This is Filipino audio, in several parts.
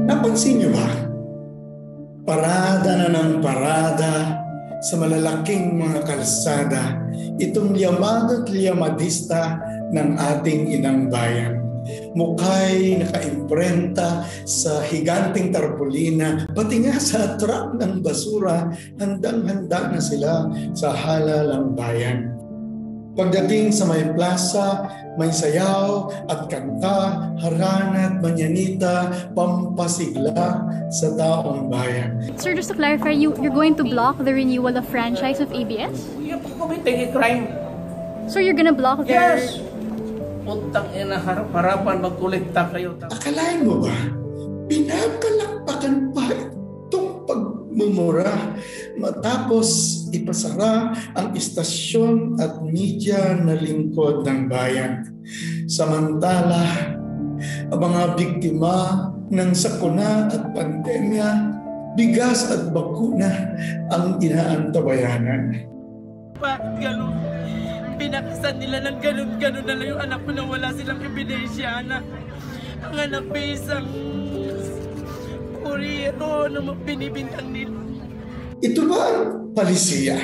Napansin niyo ba? Parada na ng parada sa malalaking mga kalsada, itong liyamado at liyamadista ng ating inang bayan. Mukha'y nakaimprenta sa higanting tarpaulina, pati nga sa truck ng basura, handang-handa na sila sa halalang bayan. Pagdating sa may plaza, may sayaw at kanta, harana at manyanita, pampasigla sa taong bayan. Sir, just to clarify, you're going to block the renewal of franchise of ABS? You're committing a crime. So you're gonna block their... Yes! Puntang ina, harap-harapan, magkolekta kayo. Akalain mo ba, pinakalakpakan pa itong pagmumura matapos ipasara ang istasyon at media na lingkod ng bayan. Samantala, ang mga biktima ng sakuna at pandemya, bigas at bakuna ang inaantabayanan. Bakit ganun? Pinakasan nila ng ganun-ganun na lang yung anak ko na wala silang ebidensya, anak. Ang anak ko isang kuriro na binibintang nila. Ito ba ang palisiya?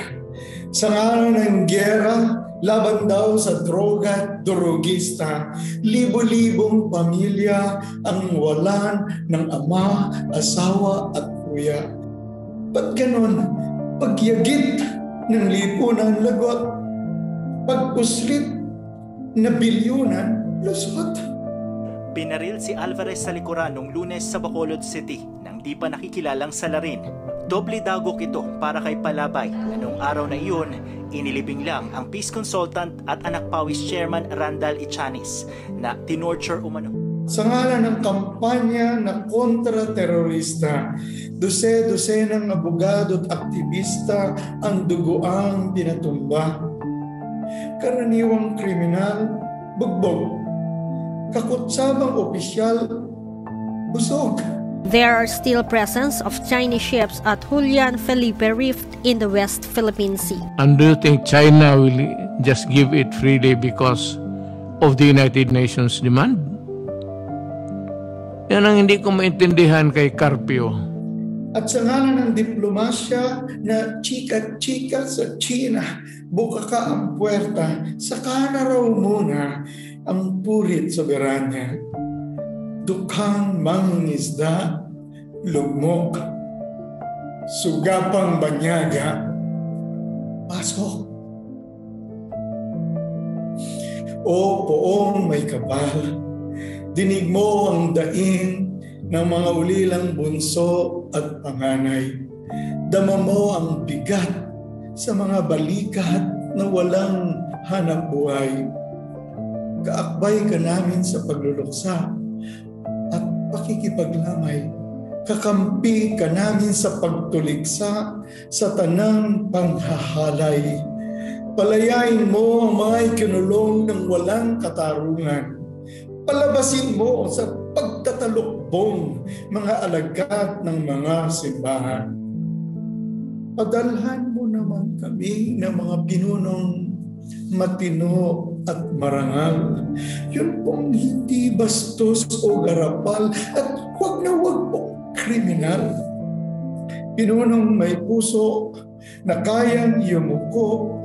Sa ngalan ng giyera, laban daw sa droga at drogista, libo-libong pamilya ang walan ng ama, asawa at kuya. Ba't ganon? Pagyagit ng lipunan lagot, pagpuslit na bilyunan lusot. Binaril si Alvarez sa likuran noong Lunes sa Bacolod City nang di pa nakikilalang salarin. Doble dagok ito para kay Palabay na noong araw na iyon, inilibing lang ang peace consultant at anak pawis chairman Randall Ichanis na tinorture umano. Sa ngalan ng kampanya na kontra-terorista, dose-dose ng abogado at aktivista ang dugoang pinatumba. Karaniwang kriminal, bugbog. Kakutsabang opisyal, busog. There are still presence of Chinese ships at Julian Felipe Reef in the West Philippine Sea. And do you think China will just give it freely because of the United Nations demand? Yan ang hindi ko maintindihan kay Carpio. At sa ngalan ng diplomasya na chika-chika sa China, buka ka ang puwerta, saka na raw muna ang purit soberanya. Dukhang mangingisda, lugmok, sugapang banyaga, pasok. O poong may kapal, dinig mo ang daing ng mga ulilang bunso at panganay. Dama mo ang bigat sa mga balikat na walang hanap buhay. Kaakbay ka namin sa pagluluksa at pakikipaglamay. Kakampi ka namin sa pagtuliksa sa tanang panghahalay. Palayain mo ang mga ikinulong ng walang katarungan. Palabasin mo sa pagtatalukbong mga alagad ng mga simbahan. Padalhan mo naman kami ng mga pinunong matino at marangal. Yun pong hindi bastos o garapal at huwag na huwag pong kriminal. Pinunong may puso na kayang yumuko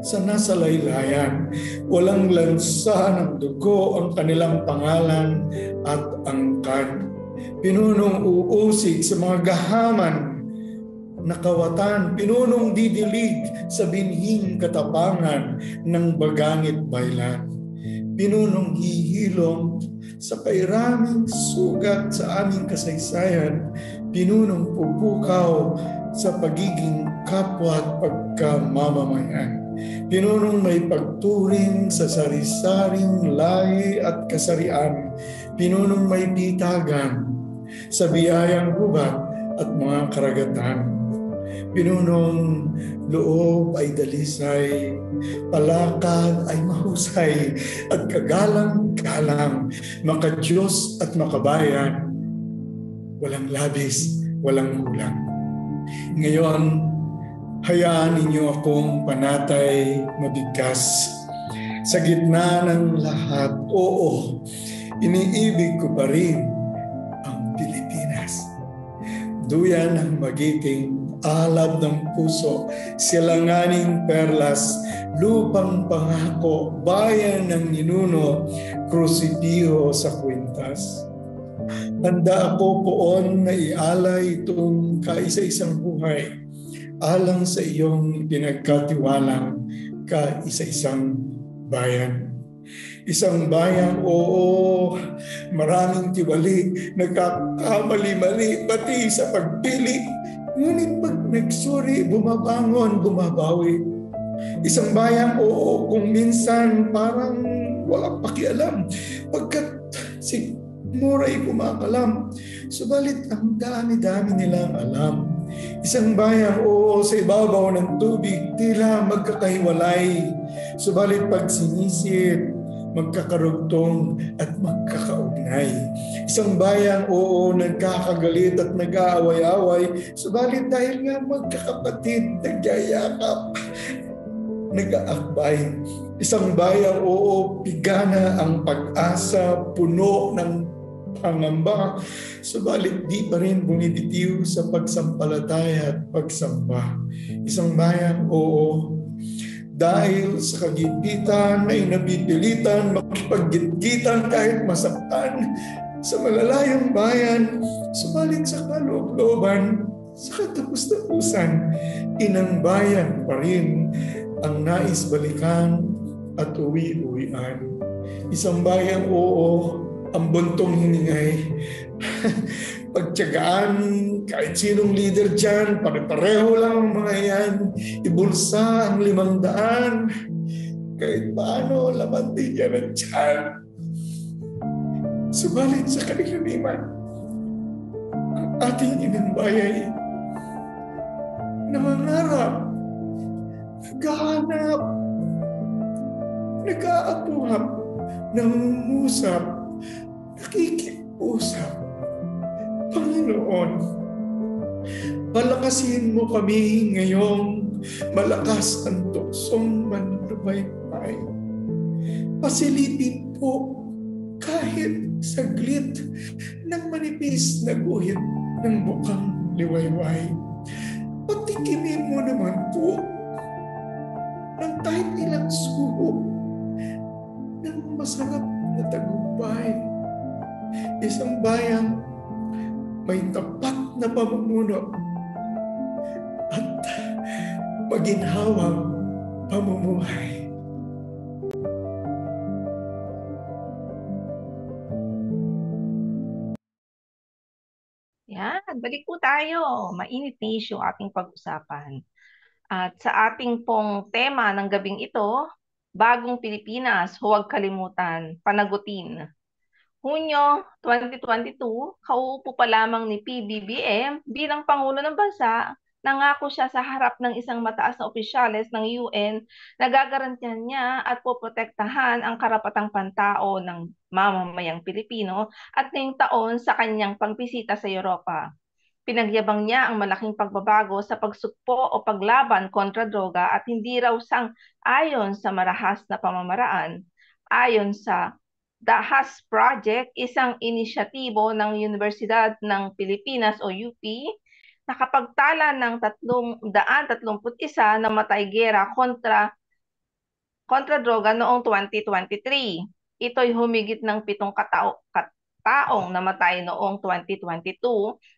sa nasalaylayan. Walang lansa ng dugo ang kanilang pangalan at angkan. Pinunong uusig sa mga gahaman na kawatan. Pinunong didilig sa binhing katapangan ng bagangit baylan. Pinunong hihilom sa kairaming sugat sa aming kasaysayan. Pinunong pupukaw sa pagiging kapwa at pagkamamamayan. Pinunong may pagturing sa sari-saring lahi at kasarian. Pinunong may pitagan sa biyayang gubat at mga karagatan. Pinunong loob ay dalisay, palakad ay mahusay, at kagalang-galang, makadiyos at makabayan, walang labis, walang kulang. Ngayon, hayaan ninyo akong panatay mabigkas Sa gitna ng lahat, oo, iniibig ko pa rin ang Pilipinas. Duyan ang magiging alab ng puso, silanganing perlas, lupang pangako, bayan ng ninuno, krusipiho sa kwintas. Handa ako poon na ialay itong kaisa-isang buhay alang sa iyong pinagkatiwalang kaisa-isang bayan. Isang bayan, oo, maraming tiwali, nagkakamali-mali, pati sa pagpili. Ngunit pag nagsuri, bumabangon, bumabawi. Isang bayan, oo, kung minsan parang walang pakialam. Pagkat si muray kumakalam, subalit ang dami-dami nilang alam. Isang bayan, oo, sa ibabaw ng tubig, tila magkakahiwalay. Subalit pag sinisid, magkakarugtong at magkakaugnay. Isang bayang, oo, nagkakagalit at nag-aaway-away, subalit dahil nga magkakapatid, nagyayakap, nag-aakbay. Isang bayang, oo, pigana ang pag-asa, puno ng pangamba, subalit di pa rin bumibitiw sa pagsampalataya at pagsamba. Isang bayang, oo, dahil sa kagipitan ay napipilitan makipaggitgitan kahit masaktan sa malalayong bayan, subalit sa kaloob-looban, sa katapus-tapusan, inang bayan pa rin ang nais balikan at uwi-uwian. Isang bayang, oo, ang buntong hiningay. Pagtiyagaan kahit sinong leader dyan, pare-pareho lang ang mga yan, ibulsa ang 500, kahit paano laman din yan ang tiyan. Subalit sa kaliliman, ang ating inambayay, nangangarap, naghahanap, nag-aapuhap, nangungusap, nakikipusap. Panginoon, palakasin mo kami ngayong malakas ang tuksong manlumaypay. Pasilipin po kahit saglit ng manipis na guhit ng bukang liwayway. Patikimin mo naman po ng kahit ilang suho ng masarap na tagumpay. Isang bayang may tapat na pamumuno at maginhawang pamumuhay. Yan, balik po tayo. Mainit na issue ating pag-usapan. At sa ating pong tema ng gabing ito, Bagong Pilipinas, huwag kalimutan, panagutin. Hunyo 2022, kauupo pa lamang ni PBBM bilang Pangulo ng Bansa, nangako siya sa harap ng isang mataas na opisyales ng UN na gagarantihan niya at poprotektahan ang karapatang pantao ng mamamayang Pilipino at ngayong taon sa kanyang pagbisita sa Europa. Pinagyabang niya ang malaking pagbabago sa pagsugpo o paglaban kontra droga at hindi raw sang-ayon sa marahas na pamamaraan. Ayon sa The HAS Project, isang inisyatibo ng Universidad ng Pilipinas o UP, nakapagtala ng 331 na matay-gera kontra droga noong 2023. Ito'y humigit ng 7 taong namatay noong 2022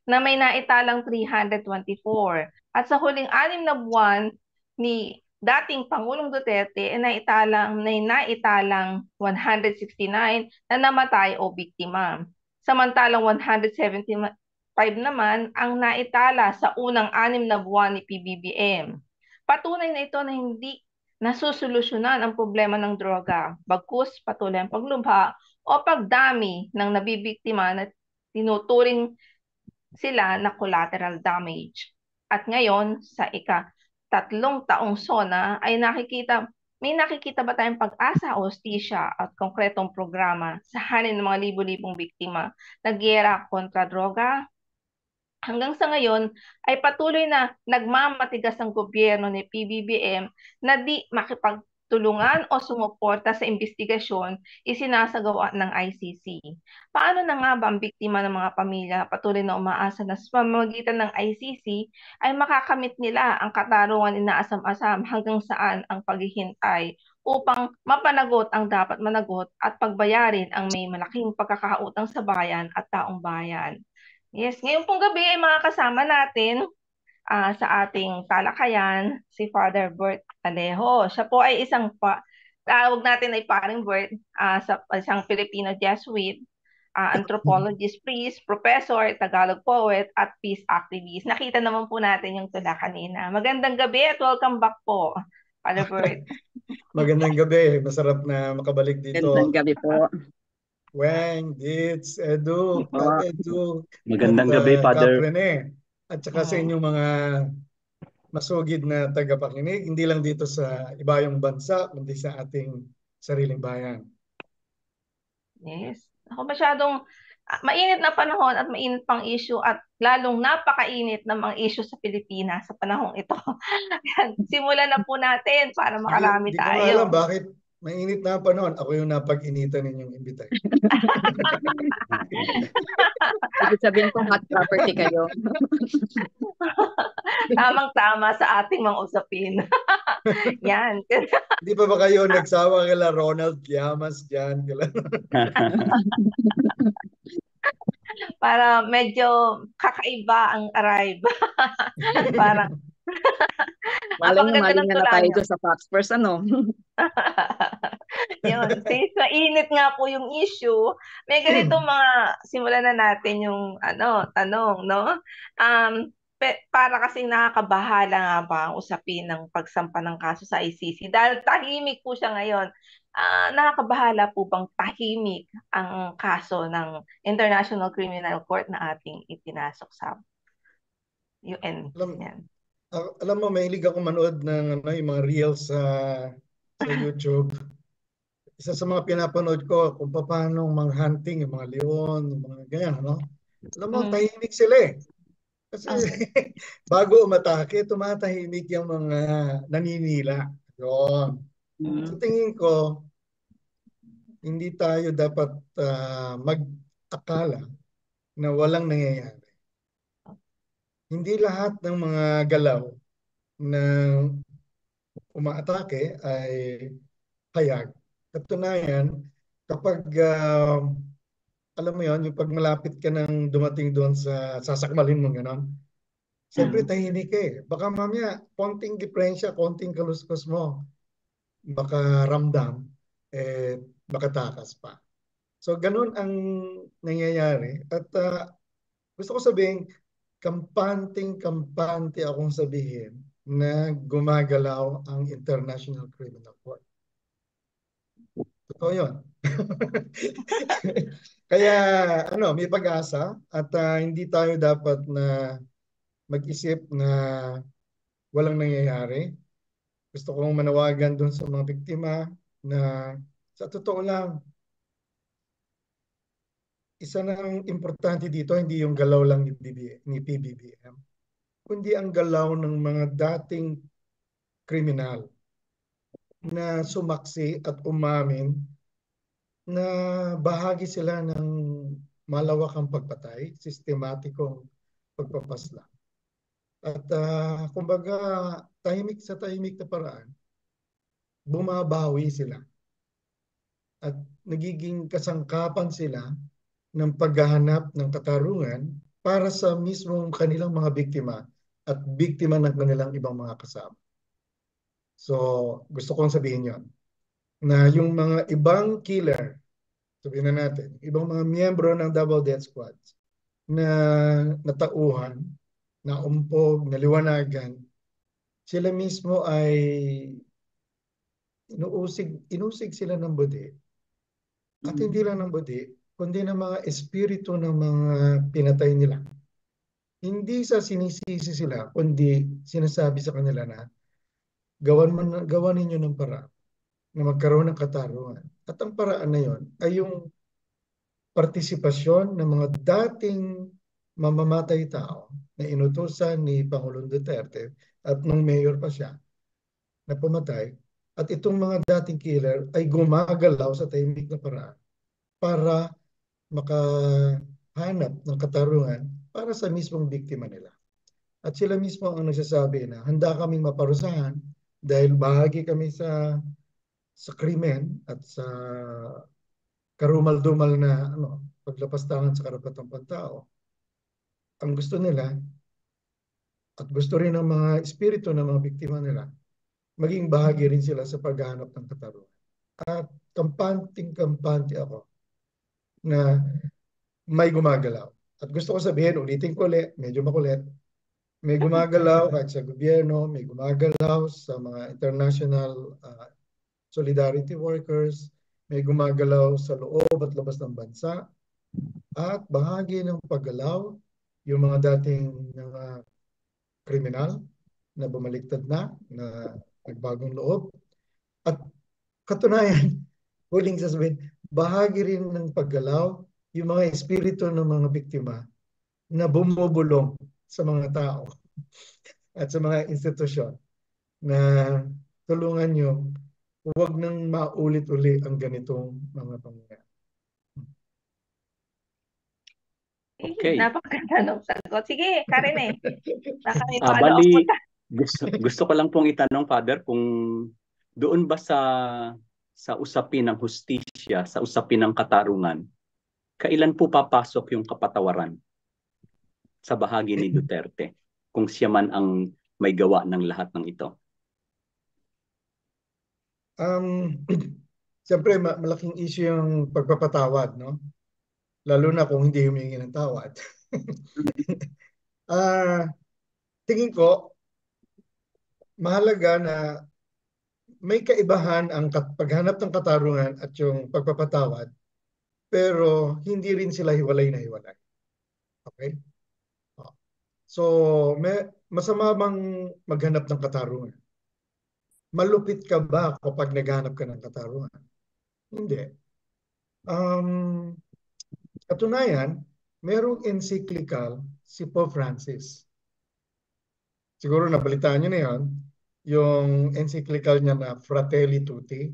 na may naitalang 324. At sa huling 6 na buwan ni dating Pangulong Duterte ay naitalang 169 na namatay o biktima. Samantalang 175 naman ang naitala sa unang 6 na buwan ni PBBM. Patunay na ito na hindi nasusolusyonan ang problema ng droga, bagkus patuloy ang paglubha o pagdami ng nabibiktima na tinuturing sila na collateral damage. At ngayon, sa ika-3 taong SONA ay may nakikita ba tayong pag-asa o hustisya at konkretong programa sa halin ng mga libo-libong biktima na giyera kontra droga? Hanggang sa ngayon ay patuloy na nagmamatigas ang gobyerno ni PBBM na di tulungan o sumuporta sa investigasyon isinasagawa ng ICC. Paano na nga ba ang biktima ng mga pamilya patuloy na umaasa na sa pamamagitan ng ICC ay makakamit nila ang katarungan inaasam-asam hanggang saan ang paghihintay upang mapanagot ang dapat managot at pagbayarin ang may malaking pagkakautang sa bayan at taong bayan. Yes, ngayon pong gabi ay mga kasama natin sa ating talakayan si Father Bert Alejo. Siya po ay tawag natin ay paring Bert, sa isang Filipino Jesuit, anthropologist, priest, professor, Tagalog poet, at peace activist. Nakita naman po natin yung tula kanina. Magandang gabi at welcome back po, Father Bert. Magandang gabi. Masarap na makabalik dito. Magandang gabi po. Weng, Ditz, Edu, Pat Edu. Magandang gabi, Father. Kaprene. At saka sa inyong mga masugid na tagapakinig, hindi lang dito sa ibayong bansa, kundi sa ating sariling bayan. Yes. Ako masyadong mainit na panahon at mainit pang issue at lalong napakainit ng mga issue sa Pilipinas sa panahong ito. Simulan na po natin para makarami tayo. Hindi ko alam bakit mainit na panahon. Ako yung napag-initan ninyong imbitay. Ibig sabihin kong hot property kayo. Tamang-tama sa ating mga usapin. Yan. Hindi pa ba kayo nagsawa kila Ronald Llamas dyan? Para medyo kakaiba ang arrive. Parang maling na tayo doon sa Fox First, ano? Yun. Since mainit nga po yung issue, may ganito simulan na natin yung tanong, no? Para kasi nakakabahala nga ba ang usapin ng pagsampa ng kaso sa ICC? Dahil tahimik po siya ngayon. Nakakabahala po bang tahimik ang kaso ng International Criminal Court na ating ipinasok sa UN? Alam mo, mahilig ako manood ng yung mga reels sa YouTube. Isa sa mga pinapanood ko kung paano hunting yung mga leon, yung mga ganyan, no? Alam mo, tahimik sila eh. Kasi bago umatake, tumatahimik yung mga naninila. Yun. Sa tingin ko, hindi tayo dapat mag-akala na walang nangyayari. Hindi lahat ng mga galaw na umaatake ay hayag. Katunayan, kapag alam mo yon, yung pag malapit ka nang dumating doon sa sasakmalin mo gano'n, siyempre tahimik eh. Baka mamaya, konting diferensya, konting kaluskos mo, baka ramdam, baka takas pa. So ganun ang nangyayari. At gusto ko sabihin, kampante akong sabihin na gumagalaw ang International Criminal Court. Totoo yun. Kaya may pag-asa at hindi tayo dapat na mag-isip na walang nangyayari. Gusto kong manawagan doon sa mga biktima na sa totoo lang, isa ng importante dito, hindi yung galaw lang ni PBBM, kundi ang galaw ng mga dating kriminal na sumaksi at umamin na bahagi sila ng malawakang pagpatay, sistematikong pagpapaslang. At kumbaga, tahimik na paraan, bumabawi sila. At nagiging kasangkapan sila ng paghahanap ng katarungan para sa mismong kanilang mga biktima at biktima ng kanilang ibang mga kasama. So, gusto kong sabihin yon na yung mga ibang killer, sabihin na natin, ibang mga miyembro ng Double Death Squads na natauhan, na umpog, naliwanagan, sila mismo ay inusig sila ng budi. At hindi lang ng budi, kundi ng mga espiritu ng mga pinatay nila. Hindi sa sinisisi sila, kundi sinasabi sa kanila na gawan ninyo ng paraan na magkaroon ng katarungan. At ang paraan na yon ay yung partisipasyon ng mga dating mamamatay tao na inutusan ni Pangulong Duterte at nung mayor pa siya na pumatay At itong mga dating killer ay gumagalaw sa tahimik na paraan para makahanap ng katarungan para sa mismong biktima nila. At sila mismo ang nagsasabi na handa kaming maparusahan dahil bahagi kami sa krimen at sa karumal-dumal na paglapastangan sa karapatang pantao. Ang gusto nila at gusto rin ng mga espiritu ng mga biktima nila, maging bahagi rin sila sa paghahanap ng katarungan. At kampanting-kampante ako na may gumagalaw. At gusto ko sabihin, ulitin ko ulit, medyo makulit, may gumagalaw kahit sa gobyerno, may gumagalaw sa mga international solidarity workers, may gumagalaw sa loob at labas ng bansa, at bahagi ng paggalaw, yung mga dating mga kriminal na bumaliktad na nagbagong loob. At katunayan, huling sasabihin, bahagi rin ng paggalaw yung mga espiritu ng mga biktima na bumubulong sa mga tao at sa mga institusyon na tulungan nyo, huwag nang maulit-uli ang ganitong mga pangyayari. Okay. Napakaganda ng sagot. Sige, Karen eh. Bali, gusto ko lang pong itanong, Father, kung doon ba sa usapin ng hustisya, sa usapin ng katarungan, kailan po papasok yung kapatawaran sa bahagi ni Duterte, kung siya man ang may gawa ng lahat ng ito? Siyempre, malaking issue yung pagpapatawad, no? Lalo na kung hindi humingi ng tawad. Tingin ko, mahalaga na may kaibahan ang paghanap ng katarungan at yung pagpapatawad, pero hindi rin sila hiwalay na hiwalay. Okay? So, masama bang maghanap ng katarungan? Malupit ka ba kapag naghanap ka ng katarungan? Hindi. Katunayan, merong encyclical si Pope Francis. Siguro nabalitaan niyo na yan, yung encyclical niya na Fratelli Tutti.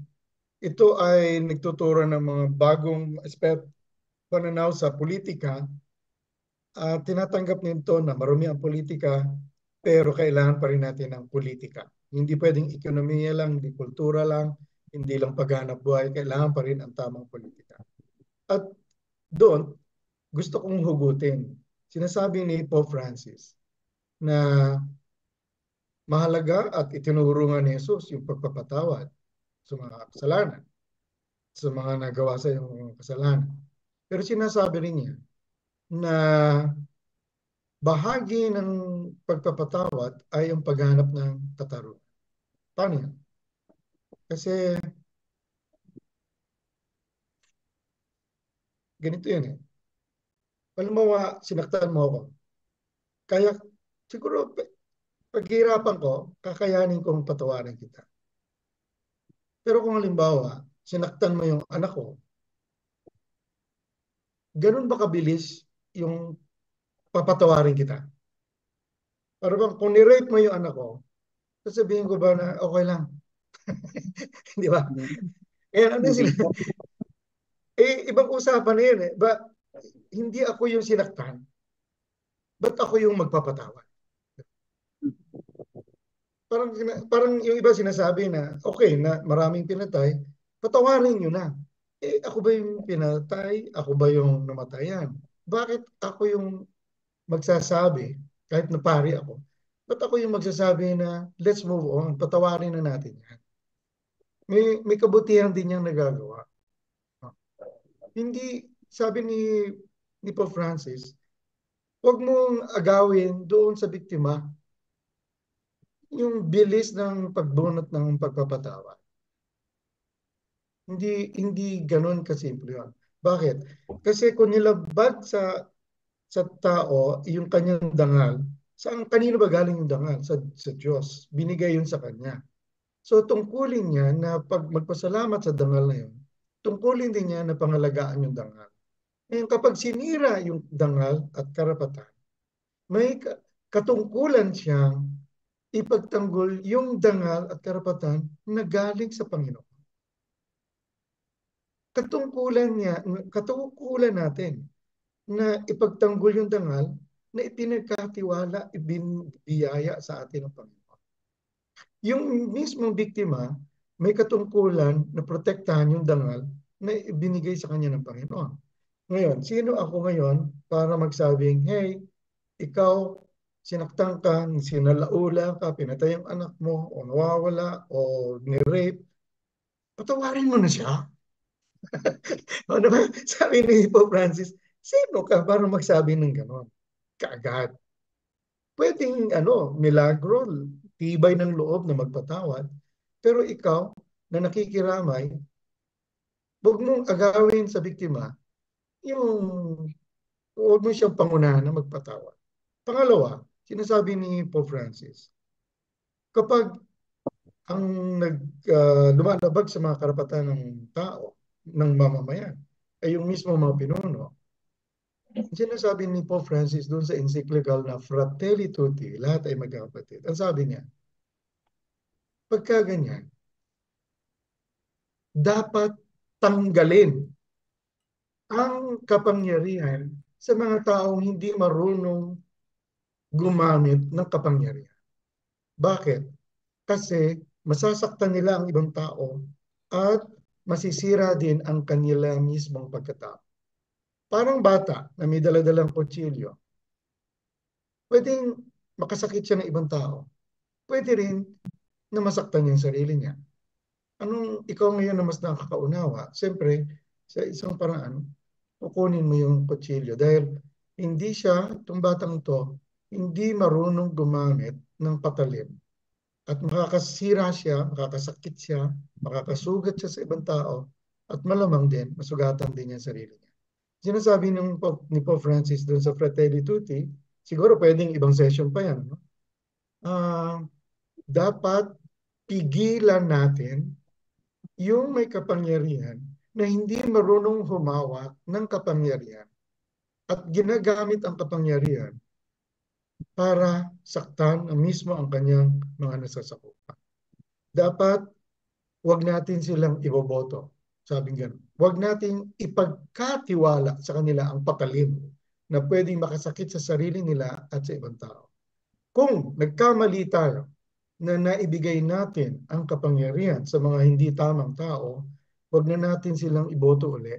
Ito ay nagtuturo ng mga bagong pananaw sa politika. Tinatanggap nito na marumi ang politika, pero kailangan pa rin natin ng politika. Hindi pwedeng ekonomiya lang, hindi kultura lang, hindi lang paghanap buhay, kailangan pa rin ang tamang politika. At doon, gusto kong hugutin. Sinasabi ni Pope Francis na mahalaga at itinuro nga ni Jesus yung pagpapatawad sa mga kasalanan, sa mga nagawa sa yung kasalanan. Pero sinasabi rin niya na bahagi ng pagpapatawad ay ang paghanap ng katarungan. Paano yan? Kasi ganito yan eh. Halimbawa, sinaktan mo ako. Kaya siguro paghihirapan ko, kakayanin kong patawarin kita. Pero kung halimbawa, sinaktan mo yung anak ko, ganun ba kabilis yung papatawarin kita? Para bang kung ni-rape mo yung anak ko, sasabihin ko ba na okay lang? Di ba? Eh, ano sila? Ibang usapan na yun eh. Hindi ako yung sinaktan. Ba't ako yung magpapatawad? Parang yung iba sinasabi na, okay, na maraming pinatay, patawarin nyo na. Ako ba yung pinatay? Ako ba yung namatayan? Bakit ako yung magsasabi, kahit na pari ako, ba't ako yung magsasabi na let's move on, patawarin na natin yan? May kabutihan din yung nagagawa. Hindi, sabi ni Pope Francis, huwag mong agawin doon sa biktima yung bilis ng pagbunot ng pagpapatawa. Hindi ganoon kasimple yun. Bakit? Kasi kung nilabad sa tao yung kanyang dangal, kanino ba galing yung dangal? Sa Diyos. Binigay yun sa kanya. So tungkulin niya na pag magpasalamat sa dangal na yun, tungkulin din niya na pangalagaan yung dangal. Ngayon kapag sinira yung dangal at karapatan, may katungkulan siyang ipagtanggol yung dangal at karapatan na galing sa Panginoon. Katungkulan natin na ipagtanggol yung dangal na ipinagkatiwala, ibinibiyaya sa atin ng Panginoon. Yung mismong biktima, may katungkulan na protektahan yung dangal na ibinigay sa kanya ng Panginoon. Ngayon, sino ako ngayon para magsabing, hey, ikaw, sinaktan ka, sinalaula ka, pinatay ang anak mo, o nawawala, o ni-rape, patawarin mo na siya. O naman, sabi ni Pope Francis, sino ka para magsabi ng gano'n? Kaagad. Pwedeng, milagro, tibay ng loob na magpatawad, pero ikaw, na nakikiramay, huwag mong agawin sa biktima, huwag mo siyang pangunahan na magpatawad. Pangalawa, sinasabi ni Pope Francis, kapag ang lumalabag sa mga karapatan ng tao, ng mamamayan, ay yung mismo mga pinuno, sinasabi ni Pope Francis doon sa encyclical na Fratelli Tutti, lahat ay magkakapatid. Ang sabi niya, pagka ganyan, dapat tanggalin ang kapangyarihan sa mga taong hindi marunong gumamit ng kapangyarihan. Bakit? Kasi masasaktan nila ang ibang tao at masisira din ang kanila mismong pagkatao. Parang bata na may daladalang kutsilyo, pwedeng makasakit siya ng ibang tao. Pwede rin na masaktan niya yung sarili niya. Ikaw ngayon na mas nakakaunawa, siyempre, sa isang paraan, kukunin mo yung kutsilyo dahil hindi siya, itong batang to, hindi marunong gumamit ng patalim. At makakasira siya, makakasakit siya, makakasugat siya sa ibang tao, at malamang din, masugatan din niya sarili niya. Sinasabi ni Pope Francis doon sa Fratelli Tutti, siguro pwedeng ibang session pa yan, no? Dapat pigilan natin yung may kapangyarihan na hindi marunong humawak ng kapangyarihan at ginagamit ang kapangyarihan para saktan mismo ang kanyang mga nasasakupan. Dapat wag natin silang iboboto. Sabing ganun. Wag natin ipagkatiwala sa kanila ang patalim na pwedeng makasakit sa sarili nila at sa ibang tao. Kung nagkamali tayo na naibigay natin ang kapangyarihan sa mga hindi tamang tao, wag na natin silang iboto uli.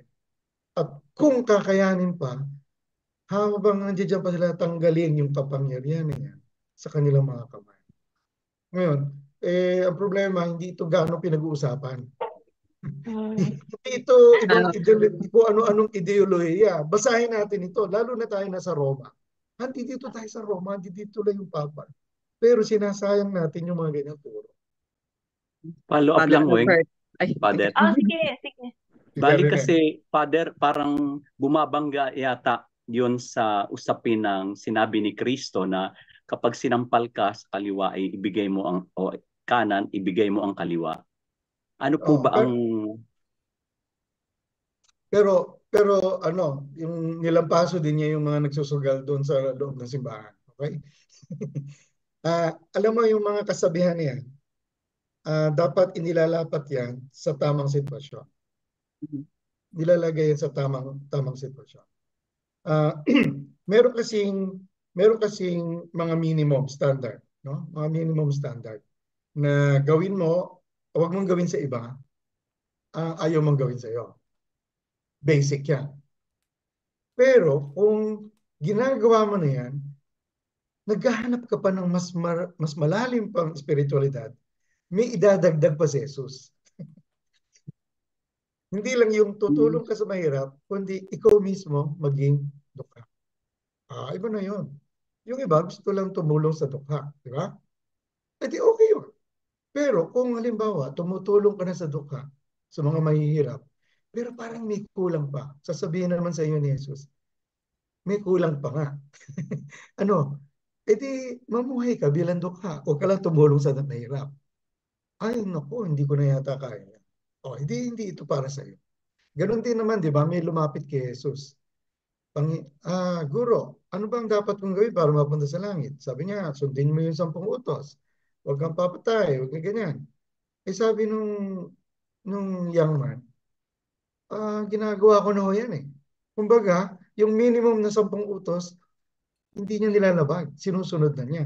At kung kakayanin pa, habang nandiyan pa sila, tanggalin yung kapangyarihan niya sa kanilang mga kamay. Ngayon, ang problema, hindi ito gaano pinag-uusapan. Hindi ito kung ano-anong ideolohiya. Basahin natin ito, lalo na tayo nasa Roma. Hindi dito tayo sa Roma, hindi dito lang yung Papa. Pero sinasayang natin yung mga ganyang turo. Follow up lang, Weng. Father. Sige. Bali kasi, Father, parang bumabangga yata yun sa usapin ng sinabi ni Kristo na kapag sinampal ka sa kaliwa ay ibigay mo ang kanan, ibigay mo ang kaliwa. Ano po ba ang Pero yung nilampaso din niya yung mga nagsusugal doon sa loob ng simbahan. Okay? Alam mo yung mga kasabihan niya, dapat inilalapat yan sa tamang sitwasyon. Nilalagay yan sa tamang sitwasyon. Meron kasing mga minimum standard, no? Mga minimum standard na gawin mo, huwag mong gawin sa iba, ayaw mong gawin sa iyo. Basic yan. Pero kung ginagawa mo na yan, naghahanap ka pa ng mas malalim pang espiritualidad, may idadagdag pa si Jesus. Hindi lang yung tutulong ka sa mahirap, kundi ikaw mismo maging dukha. Iba na yun. Yung iba gusto lang tumulong sa dukha. Di ba? E di okay yun. Pero kung halimbawa, tumutulong ka na sa dukha, sa mga mahihirap, pero parang may kulang pa. Sasabihin naman sa iyo ni Jesus, may kulang pa nga. E di mamuhay ka bilang dukha. Huwag ka lang tumulong sa mahirap. Ay, naku, hindi ko na yata kaya. Hindi ito para sa iyo. Ganon din naman, di ba? May lumapit kay Jesus. Guro, ano bang dapat kong gawin para mapunta sa langit? Sabi niya, sundin mo yung 10 utos. huwag kang papatay, huwag kang ganyan. Eh sabi nung young man, ginagawa ko na ho yan eh. Kumbaga, yung minimum na 10 utos, hindi niya nilalabag, sinusunod na niya.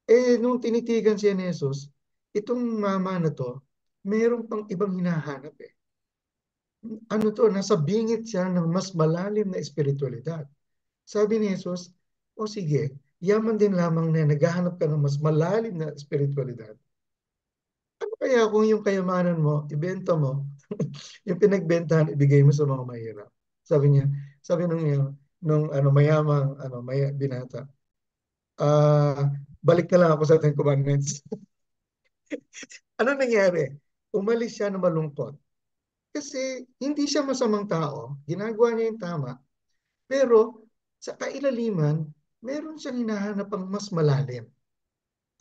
Eh, nung tinitigan siya ni Jesus, itong mama na to, mayroon pang ibang hinahanap eh. Ano to, nasa bingit siya ng mas malalim na espiritualidad. Sabi ni Jesus, o sige, yaman din lamang na naghahanap ka ng mas malalim na espiritualidad. Ano kaya kung yung kayamanan mo, ibenta mo, yung pinagbentahan, ibigay mo sa mga mahirap? Sabi niya, sabi nung mayamang binata, balik na lang ako sa 10 Commandments. Ano nangyari? Umalis siya na malungkot. Kasi hindi siya masamang tao, ginagawa niya yung tama, pero sa kailaliman, meron siyang hinahanap ang mas malalim.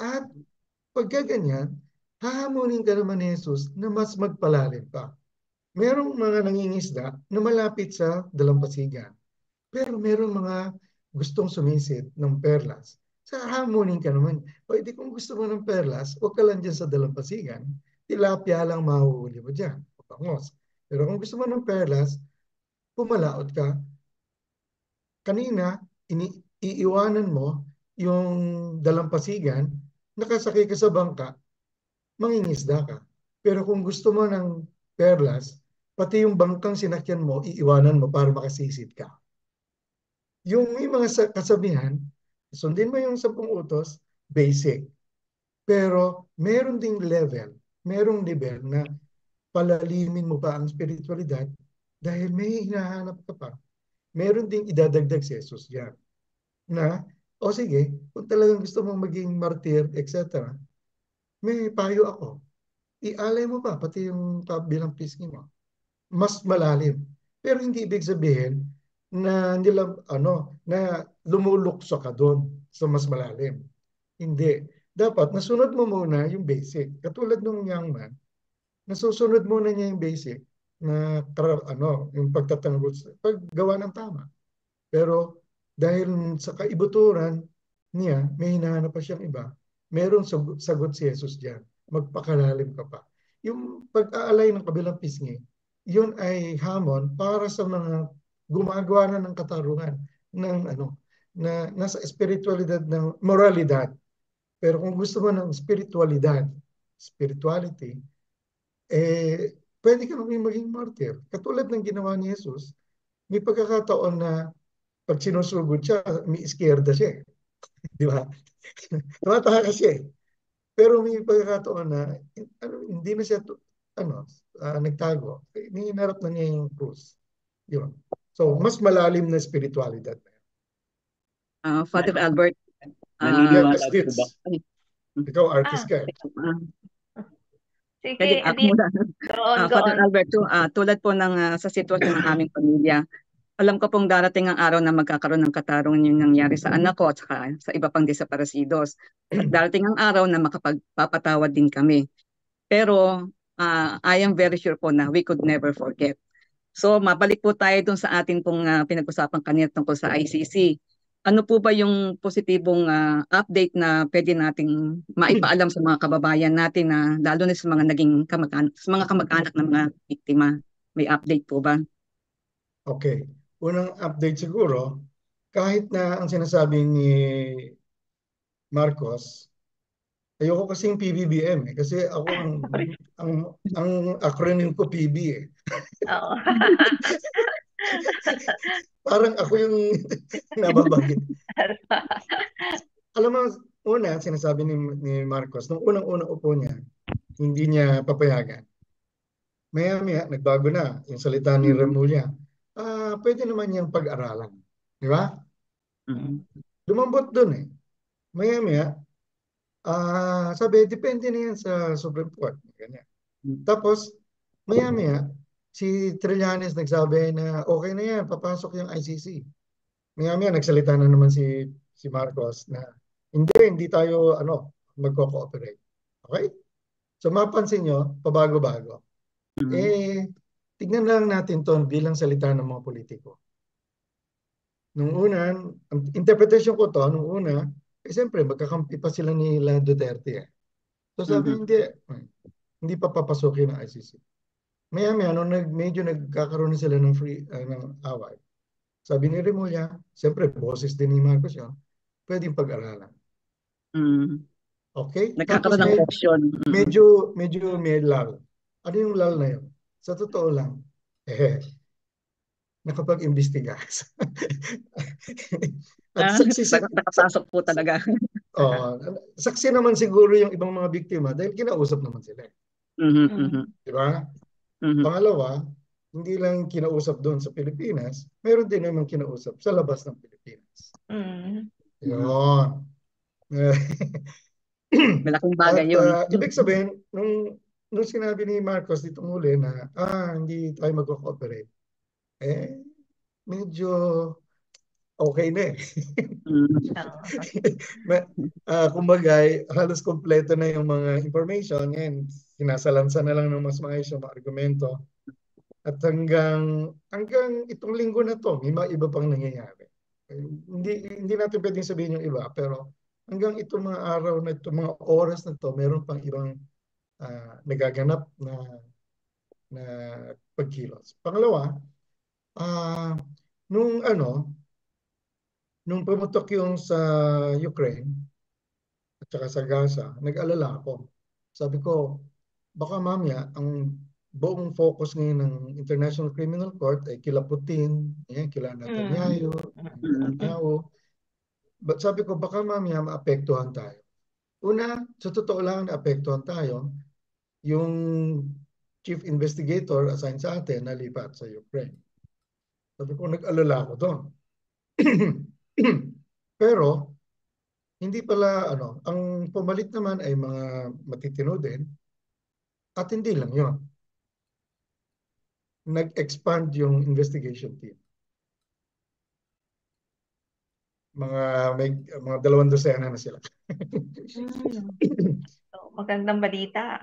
At pagkaganyan, hahamunin ka naman ni Jesus na mas magpalalim pa. Merong mga nangingisda na malapit sa dalampasigan. Pero merong mga gustong sumisid ng perlas. Sa hamunin ka naman. O edi kung gusto mo ng perlas, huwag ka lang dyan sa dalampasigan. Tilapia lang mahuhuli mo dyan. O pangos. Pero kung gusto mo ng perlas, pumalaot ka. Kanina, iiwanan mo yung dalampasigan, nakasakay ka sa bangka, mangingisda ka. Pero kung gusto mo ng perlas, pati yung bangkang sinakyan mo, iiwanan mo para makasisid ka. Yung may mga kasabihan, sundin mo yung 10 utos, basic. Pero meron ding level, merong level na palalimin mo pa ang spiritualidad dahil may hinahanap ka pa. Meron ding idadagdag si Jesus yan. Na, o sige, kung talagang gusto mong maging martir, etc., may payo ako. Ialay mo pa, pati yung kabilang pisngi mo. Mas malalim. Pero hindi ibig sabihin na na lumulukso ka doon sa mas malalim. Hindi. Dapat nasunod mo muna yung basic. Katulad nung young man, nasusunod muna niya yung basic na yung pagtatanggol, paggawa ng tama. Pero dahil sa kaibuturan niya, may hinahanap pa siyang iba, meron sagot si Jesus diyan. Magpakalalim ka pa. Yung pag-aalay ng kabilang pisngi, yun ay hamon para sa mga gumagawa na ng katarungan ng na nasa espiritualidad ng moralidad. Pero kung gusto mo ng spirituality, pwede ka maging martyr. Katulad ng ginawa ni Jesus, may pagkakataon na pag sinusugod siya, may iskierda siya. Di ba? Tumataha siya. Pero may pagkakataon na hindi na siya nagtago. Hinarap na niya yung krus. Yun. So, mas malalim na spiritualidad. Father Albert. Naniniwala yes, po ba? Ikaw artist ka. Sige, ako muna. Father Doon. Albert, tulad po ng sa sitwasyon ng aming pamilya, alam ko pong darating ang araw na magkakaroon ng katarungan yung nangyari sa anak ko at sa iba pang desaparecidos. At darating ang araw na makapagpapatawad din kami. Pero I am very sure po na we could never forget. So mabalik po tayo dun sa ating pong pinag-usapan kanina tungkol sa ICC. Ano po ba yung positibong update na pwede nating maipaalam sa mga kababayan natin na lalo na sa mga naging kamag-anak ng mga biktima? May update po ba? Okay. Unang update siguro, kahit na ang sinasabi ni Marcos, ayoko kasing PBBM kasi ako ang acronym ko PB eh. Oo. Parang ako yung nababanggit. Alam mo, sinasabi ni Marcos, nung unang-unang upo niya, hindi niya papayagan. Maya-maya, nagbago na yung salita ni Remulla. Pwede naman niyang pag-aralan. Di ba? Lumambot dun eh. Maya-maya, sabi, depende na yan sa Supreme Court. Ganyan. Tapos, maya-maya, si Trillanes nagsabi na okay na yan, papasok yung ICC. Maya-maya, nagsalita na naman si Marcos na hindi tayo magko-cooperate. Okay? So, mapansin nyo, pabago-bago. Tignan lang natin to bilang salita ng mga politiko. Nung una, ang interpretation ko to, nung una, siyempre, magkakampi pa sila nila Duterte. So sabi, hindi pa papasukin ng ICC. Maya-maya, medyo nagkakaroon na sila ng ng away. Sabi ni Remulla, siyempre, boses din ni Marcos yun, pwedeng pag-aralan. Okay? Tapos Nagkakaroon ng option. medyo may lull. Ano yung lull na yun? Sa totoo lang, nakapag-imbestiga. At nakapasok po talaga. Saksi naman siguro yung ibang mga biktima dahil kinausap naman sila. Di ba? Pangalawa, hindi lang kinausap doon sa Pilipinas, meron din naman kinausap sa labas ng Pilipinas. Yun. Malaking bagay yun. Ibig sabihin, nung sinabi ni Marcos dito muli na hindi tayo mag-cooperate, medyo okay na eh. Kumbaga, halos kompleto na yung mga information. Yan, sinasalansa na lang ng mas maayos yung mga argumento. At hanggang itong linggo na to, may mga iba pang nangyayari. Hindi natin pwedeng sabihin yung iba, pero hanggang itong mga araw na ito, mga oras na to, meron pang ibang nagaganap na pagkilos. Pangalawa, nung pumutok yung sa Ukraine at saka sa Gaza, nag-alala ako. Sabi ko, baka mamaya ang buong focus ngayon ng International Criminal Court ay kila Putin, kila Netanyahu. But sabi ko, baka mamaya maapektuhan tayo. Una, sa totoo lang naapektuhan tayo, yung chief investigator assigned sa atin nalipat sa Ukraine. Sabi ko, nag-alala ako doon. Pero hindi pala ang pumalit naman ay mga matitino din at hindi lang 'yon. Nag-expand yung investigation team. Mga 200 na sila. Magandang balita.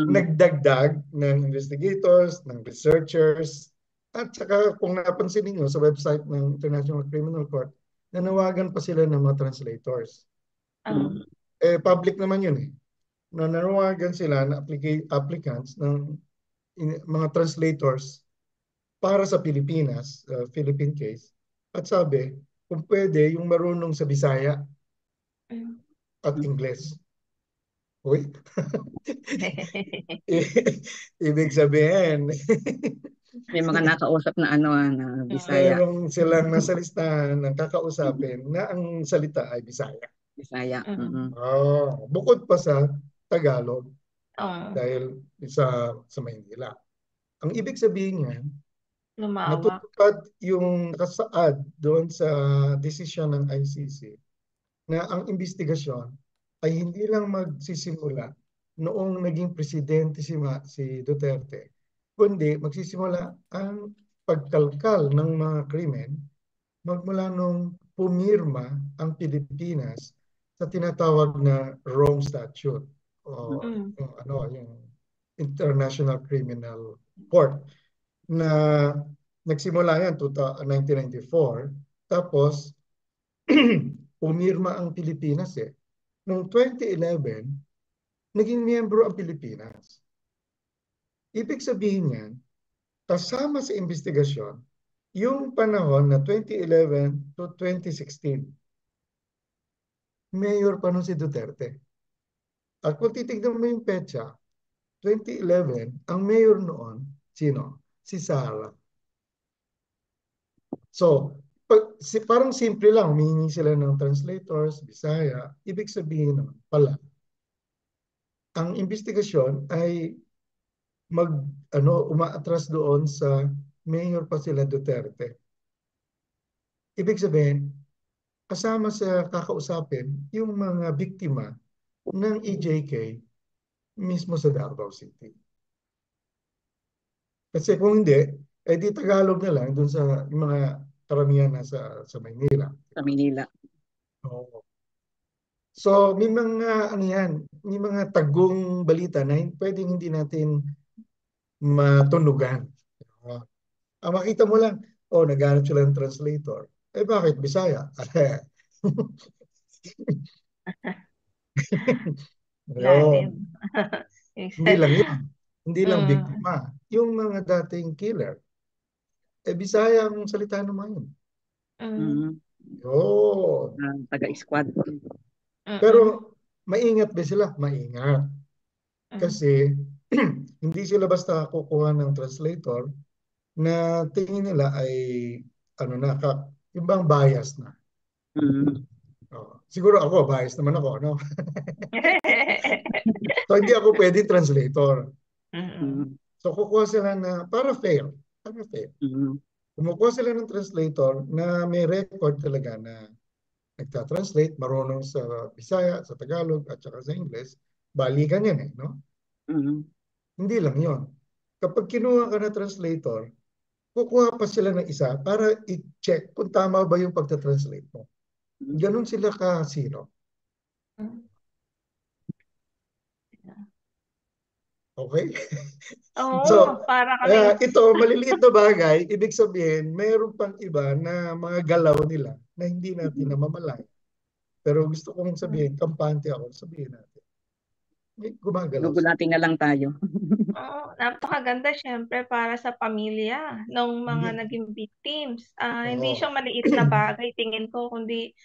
Nagdagdag ng investigators, ng researchers, at saka kung napansin niyo sa website ng International Criminal Court, nanawagan pa sila ng mga translators. Public naman yun eh. Nanawagan sila ng applicants ng mga translators para sa Pilipinas, Philippine case. At sabi, kung pwede, yung marunong sa Bisaya at Ingles. Uy. Ibig sabihin, may mga nakausap na na Bisaya. Meron silang nasa listahan ng kakausapin na ang salita ay Bisaya. Bisaya. Bukod pa sa Tagalog dahil sa Maynila. Ang ibig sabihin niyan, natutupad yung nakasaad doon sa desisyon ng ICC na ang investigasyon ay hindi lang magsisimula noong naging presidente si Duterte, kundi magsisimula ang pagkalkal ng mga krimen magmula nung pumirma ang Pilipinas sa tinatawag na Rome Statute o yung International Criminal Court na nagsimula yan 1994 tapos pumirma ang Pilipinas Noong 2011 naging miyembro ang Pilipinas. Ibig sabihin yan, kasama sa investigasyon yung panahon na 2011 to 2016. Mayor pa nun si Duterte. At kung titignan mo yung petsa, 2011, ang mayor noon, sino? Si Sara. So, parang simple lang, humingi sila ng translators, Bisaya. Ibig sabihin naman pala, ang investigasyon ay umaatras doon sa mayor pa sila Duterte. Ibig sabihin, kasama sa kakausapin yung mga biktima ng EJK mismo sa Davao City. Kasi kung hindi, di Tagalog na lang doon sa mga karamihan na sa Maynila. Sa Maynila. Oo. So, may mga may mga tagong balita na pwedeng hindi natin matunugan. Makita mo lang, naghanap sila ng translator. Bakit Bisaya? Ayun. Lalim. Hindi lang yun. Hindi lang Mm. biktima. Yung mga dating killer, Bisaya ang salita ng mga yun. Mm. Yun. Taga-squad. Pero maingat ba sila? Maingat. Mm. Kasi hindi sila basta kukuha ng translator na tingin nila ay ano na, yung bang bias na. Siguro ako, bias naman ako, no? So hindi ako pwede translator. So kukuha sila na, para fair. Kumukuha sila ng translator na may record talaga na nagta-translate, marunong sa Bisaya, sa Tagalog, at saka sa English. Balikan yan no? Hindi lang yon. Kapag kinuha ka na translator, kukuha pa sila ng isa para i-check kung tama ba yung pagta-translate mo. Ganon sila kasino. Okay? Oo, So, para kami. ito, maliliit na bagay, ibig sabihin, mayroon pang iba na mga galaw nila na hindi natin namamalay. Pero gusto kong sabihin, kampante ako, sabihin natin. May gumagalaw. Gugulating na lang tayo. Oo, napakaganda syempre para sa pamilya ng mga naging victims. Hindi siya maliit na bagay tingin ko, kundi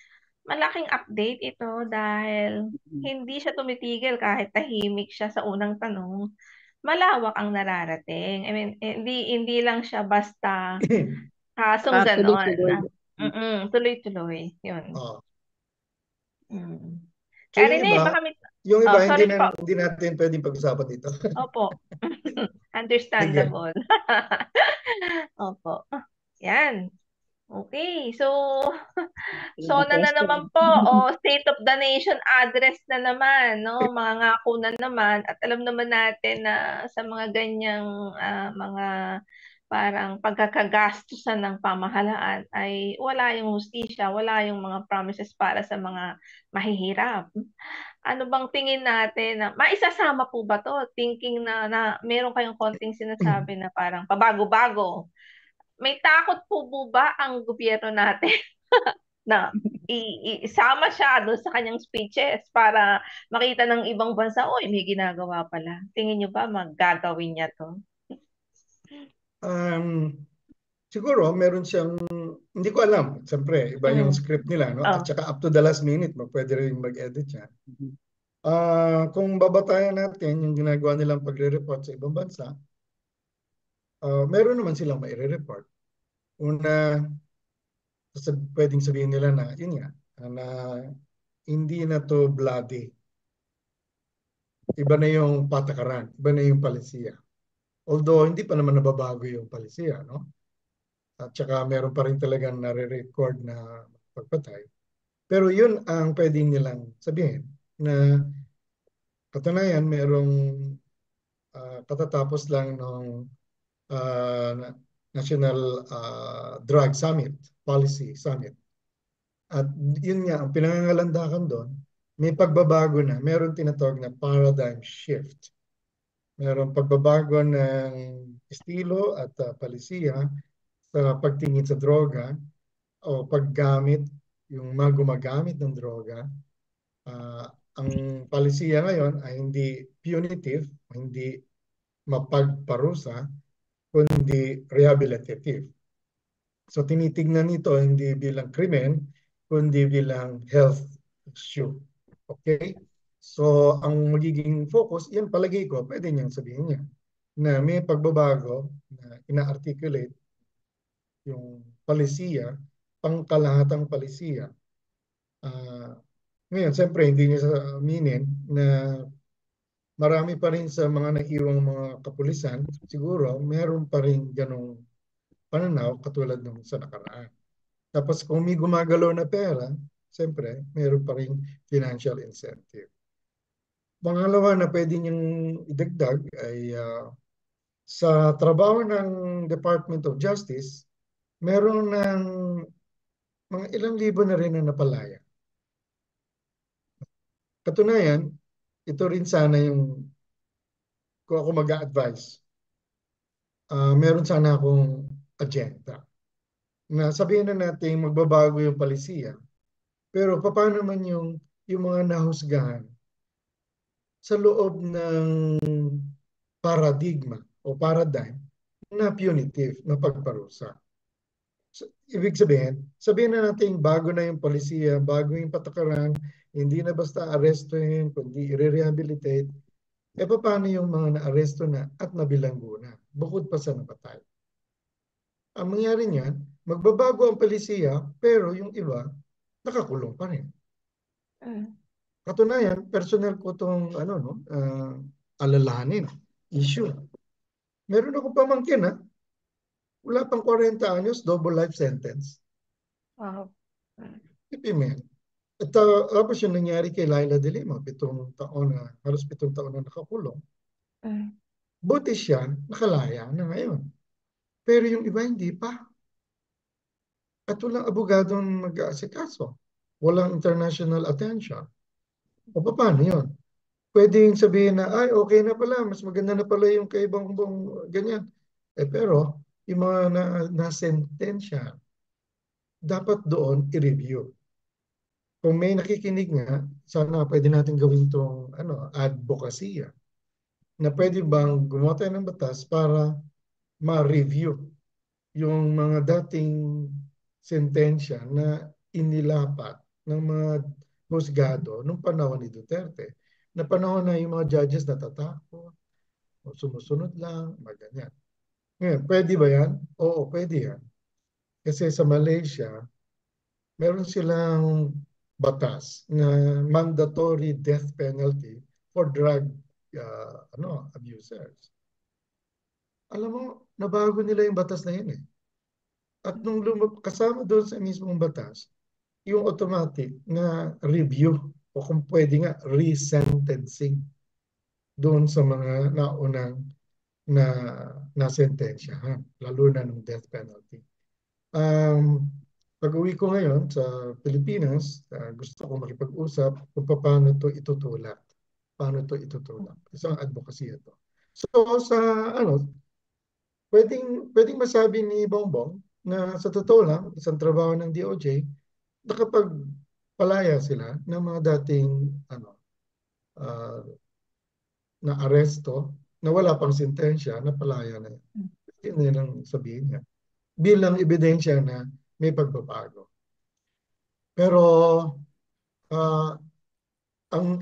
malaking update ito dahil hindi siya tumitigil kahit tahimik siya sa unang tanong. Malawak ang nararating. I mean, hindi lang siya basta kasong ganon. Tuloy-tuloy. Yun. So yung iba, baka yung iba sorry po. hindi natin pwedeng pag-usapan dito. Opo. Understandable. Opo. Yan. Okay. So na naman po. State of the Nation address na naman. No? Mga ngako na naman. At alam naman natin na sa mga ganyang mga parang pagkakagastusan ng pamahalaan ay wala yung hustisya, wala yung mga promises para sa mga mahihirap. Ano bang tingin natin na maisasama po ba to? Thinking na meron kayong konting sinasabi na parang pabago-bago. May takot po ba ang gobyerno natin na isama siya doon sa kanyang speeches para makita ng ibang bansa, oy, may ginagawa pala. Tingin nyo ba magagawin niya to? Siguro meron siyang, hindi ko alam, siyempre, iba yung script nila, no? At saka up to the last minute, pwede rin mag-edit yan. Kung babatayan natin yung ginagawa nilang pagre-report sa ibang bansa, meron naman silang maire-report. Una, pwedeng sabihin nila na, yun nga, na hindi na to bloody. Iba na yung patakaran, iba na yung palisiya. Although, hindi pa naman nababago yung palisiya, no? At saka meron pa rin talagang nare-record na pagpatay. Pero yun ang pwedeng nilang sabihin na katunayan merong katatapos lang ng National Drug Summit, Policy Summit. At yun nga, ang pinangangalandakan doon, may pagbabago na, meron tinatawag na paradigm shift. Meron pagbabago ng estilo at palisiya sa pagtingin sa droga o paggamit, yung mga gumagamit ng droga. Ang palisiya ngayon ay hindi punitive, hindi mapagparusa, kundi rehabilitative. So tinitignan nito hindi bilang krimen, kundi bilang health issue. Okay? So ang magiging focus, yan palagay ko, pwede niyang sabihin niya, na may pagbabago na ina-articulate yung palisiya, pangkalahatang palisiya. Ngayon, siyempre, hindi niya aminin na marami pa rin sa mga naiwang mga kapulisan, siguro, meron pa rin ganong pananaw katulad nung sa nakaraan. Tapos kung may gumagalaw na pera, siyempre, meron pa rin financial incentive. Pangalawa na pwede niyang idagdag ay sa trabaho ng Department of Justice, meron ng mga ilang libo na rin na napalaya. Katunayan, ito rin sana yung kung ako mag-a-advise. Meron sana akong agenda na sabihin na natin magbabago yung palisiya. Pero paano naman yung mga nahusgahan sa loob ng paradigma o paradigm na punitive, na pagparusa. So, ibig sabihin na natin bago na yung polisiya, bago yung patakaran, hindi na basta arrestuhin, kundi i-rehabilitate. Paano yung mga na-aresto na at nabilanggo na, bukod pa sa napatay? Ang mangyari niyan, magbabago ang polisiya, pero yung iba, nakakulong pa rin. Katunayan, personal ko itong alalahanin, issue. Meron ako pamangkin, wala pang 40 anyos, double life sentence. Wow. Ipimen. At tapos yung nangyari kay Laila de Lima, halos 7 taon na nakakulong. Buti siya, nakalaya na ngayon. Pero yung iba hindi pa. At walang abogadong mag-aasikaso. Walang international attention. O paano yun? Pwedeng sabihin na, ay, okay na pala, mas maganda na pala yung kaibang ganyan. Pero, yung mga na-sentensya, dapat doon i-review. Kung may nakikinig nga, sana pwede natin gawin itong advocacy. Na pwede bang gumawa tayo ng batas para ma-review yung mga dating sentensya na inilapat ng mga husgado nung panahon ni Duterte. Na panahon na yung mga judges natatakot, o sumusunod lang, ganyan. Ngayon, pwede ba yan? Oo, pwede yan. Kasi sa Malaysia, meron silang batas na mandatory death penalty for drug abusers. Alam mo, nabago nila yung batas na yun . At nung kasama doon sa mismong batas, yung automatic na review o kung pwede nga resentencing doon sa mga naunang na sentensyahan, lalo na ng death penalty. Pag-uwi ko ngayon sa Pilipinas, gusto ko makipag-usap kung paano ito itutulak. Paano ito itutulak. Isang advocacy ito. So sa pwedeng masabi ni Bongbong na sa totoo lang, isang trabaho ng DOJ, nakapagpalaya sila ng mga dating na aresto na wala pang sentensya, na palaya na yan. Hindi nilang sabihin niya. Bilang ebidensya na may pagbabago. Pero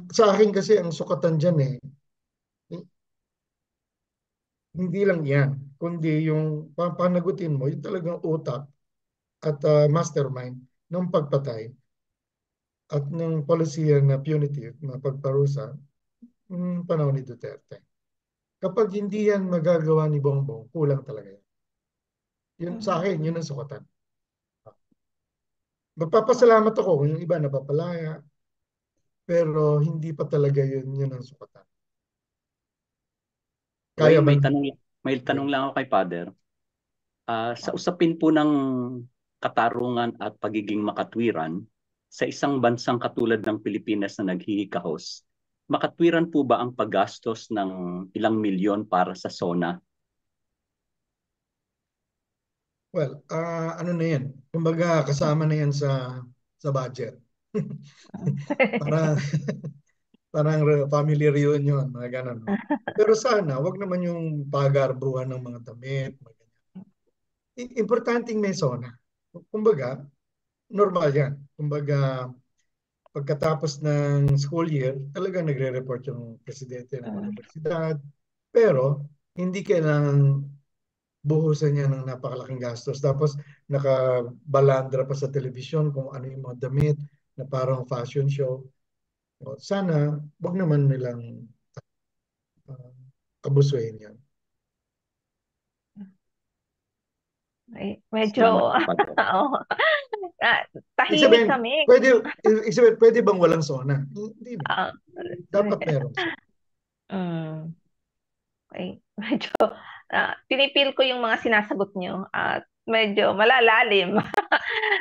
sa akin kasi ang sukatan dyan hindi lang yan, kundi yung panagutin mo, yung talagang utak at mastermind ng pagpatay at ng polisiya na punitive na pagparusa panahon ni Duterte. Kapag hindi yan magagawa ni Bongbong, kulang talaga yan. Yun, sa akin, yun ang sukatan. Magpapasalamat ako kung yung iba napapalaya, pero hindi pa talaga yun ang sukatan. May tanong lang ako kay Father. Sa usapin po ng katarungan at pagiging makatwiran, sa isang bansang katulad ng Pilipinas na naghihikahos, makatwiran po ba ang paggastos ng ilang milyon para sa SONA? Well, ano na yan? Kumbaga kasama na yan sa budget. Parang family reunion, mga ganun. Pero sana, wag naman yung pagarbuhan ng mga damit. Importanteng may SONA. Kumbaga, normal yan. Kumbaga, pagkatapos ng school year, talagang nagre-report yung presidente ng universidad. Pero, hindi kailangan buhusan niya ng napakalaking gastos. Tapos, nakabalandra pa sa telebisyon kung ano yung mga damit na parang fashion show. Sana, wag naman nilang abusuin yan. Medyo tahimik kami. Pwede bang walang SONA? Hindi na. Dapat meron. Okay. Medyo pinipil ko yung mga sinasagot nyo at medyo malalalim.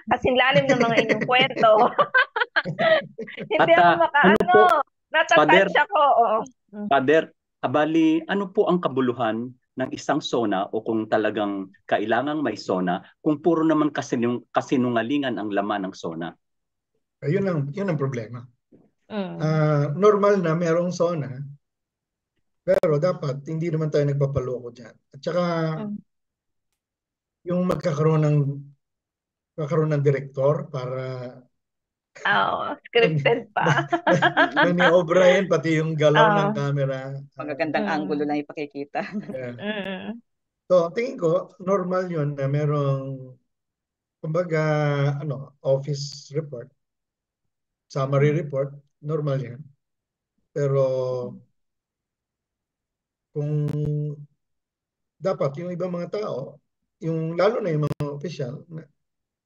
Kasing lalim ng mga inyong kwento. Hindi ako natatouch ako. Father, abali, ano po ang kabuluhan ng isang SONA o kung talagang kailangang may SONA kung puro naman kasinungalingan ang laman ng SONA? Yun ang problema. Normal na merong SONA Pero dapat, hindi naman tayo nagpapaloko dyan. At saka, yung magkakaroon ng direktor para Scripted pa. maniobrahin pati yung galaw ng camera. Magagandang angulo lang ipakikita. So, tingin ko, normal yun na merong, kumbaga, office report, summary report, normal yan. Pero, kung dapat yung ibang mga tao, lalo na yung mga opisyal,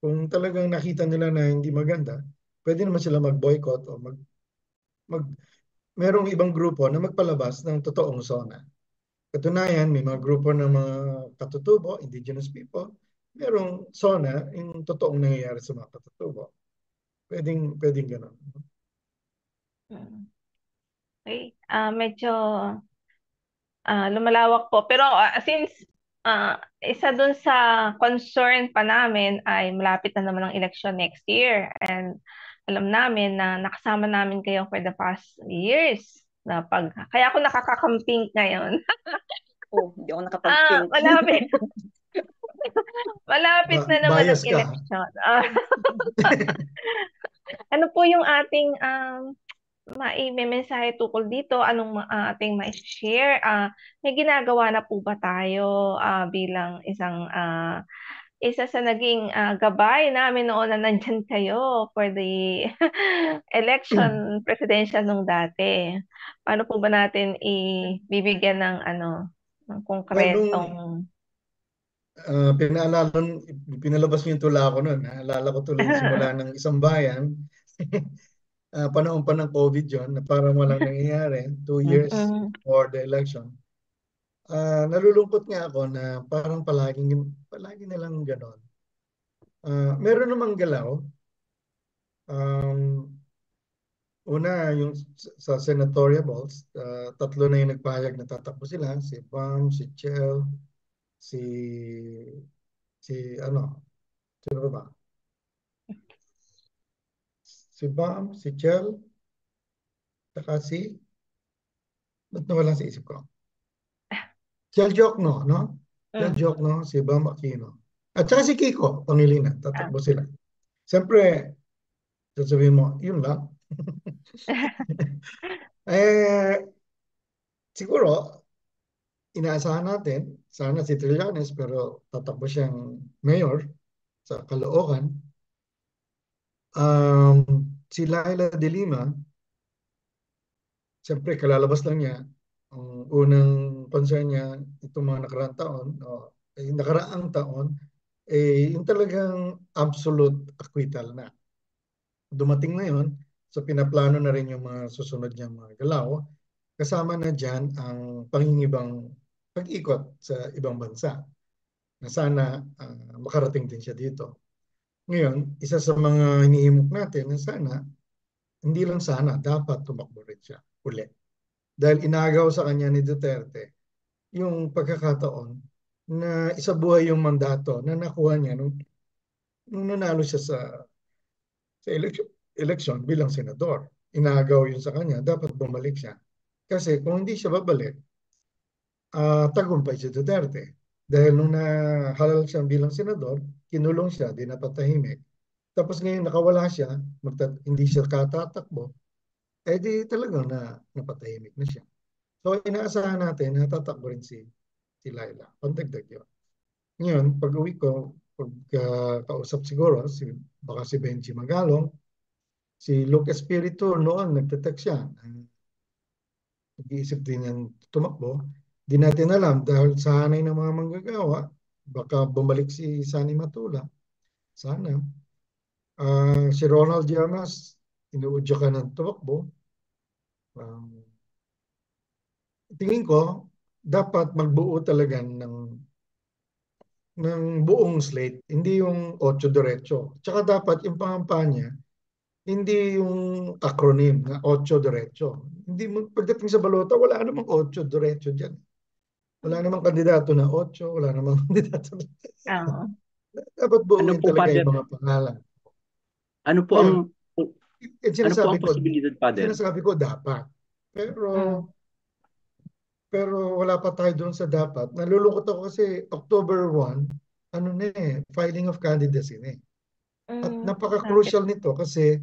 kung talagang nakita nila na hindi maganda, pwede naman sila mag-boycott o merong ibang grupo na magpalabas ng totoong SONA. Katunayan, may mga grupo ng mga katutubo, indigenous people, merong SONA, yung totoong nangyayari sa mga katutubo. Pwedeng gano'n. Okay. Medyo lumalawak po. Pero since isa dun sa concern pa namin ay malapit na naman ang election next year. And alam namin na nakasama namin kayo for the past years. Kaya ako nakakakamping ngayon. Hindi ako nakapag-pink. Malapit. Malapit na naman ang election. Ano po yung ating mensahe tukol dito? Anong ating ma-share? May ginagawa na po ba tayo bilang isa sa naging gabay namin noon na nandyan kayo for the election presidential nung dati? Paano po ba natin ibibigyan ng ng konkretong pinalabas niyo yung tula ko noon. Naalala ko tuloy simula ng isang bayan. Panahon pa ng COVID yun, na parang walang nangyayari, 2 years before the election. Nalulungkot nga ako na parang palagi nilang ganon. Meron namang galaw. Una, yung sa senatorial balls, 3 na yung nagpahayag na tatakbo sila, si Bam, si Chel, sino ba? Si Bam, si Chel, saka ba't nawala sa isip ko? Chel Jokno, no? Chel Jokno, si Bam Aquino. At saka si Kiko Pangilinan, tatakbo sila. Siyempre, sasabihin mo, yun lang. Siguro, inaasahan natin, sana si Trillanes, pero tatakbo siyang mayor sa Caloocan. Si Laila de Lima, siyempre kalalabas lang niya. Ang unang concern niya itong mga nakaraang taon, yung talagang absolute acquittal na. Dumating na yun, so pinaplano na rin yung mga susunod niyang mga galaw. Kasama na dyan ang pangingibang pag-ikot sa ibang bansa na sana makarating din siya dito. Ngayon, isa sa mga hinihimok natin na sana, hindi lang sana, dapat tumakbo rin siya uli. Dahil inagaw sa kanya ni Duterte yung pagkakataon na isabuhay yung mandato na nakuha niya nung nanalo siya sa election bilang senador. Inagaw yun sa kanya, dapat bumalik siya. Kasi kung hindi siya babalik, tagumpay si Duterte. Dahil nung nahalal siya bilang senador, kinulong siya, di napatahimik. Tapos ngayon nakawala siya, hindi siya katatakbo, di talagang napatahimik na siya. So inaasahan natin na tatakbo rin si Laila. Pantagdag yun. Ngayon, pag uwi ko, kausap siguro, baka si Benji Magalong, si Luke Espiritu noon, nagtatext siya. Nag-iisip din yan tumakbo. Di natin alam dahil sa hanay ng mga manggagawa, baka bumalik si Sani Matula. Sana. Si Ronald Llamas, inuudya ka ng tumakbo. Tingin ko, dapat magbuo talaga ng buong slate, hindi yung 8 diretso. Tsaka dapat yung pangampanya, hindi yung acronym na 8 diretso. Pagdating sa balota, wala namang 8 diretso dyan. Wala namang kandidato na 8, wala namang kandidato na... Dapat buuin talaga yung mga pangalan. Ano po ang posibilidad, Father? Sinasabi ko dapat. Pero pero wala pa tayo doon sa dapat. Nalulungkot ako kasi October 1, filing of candidacy na eh. At Bakit? napaka-crucial nito kasi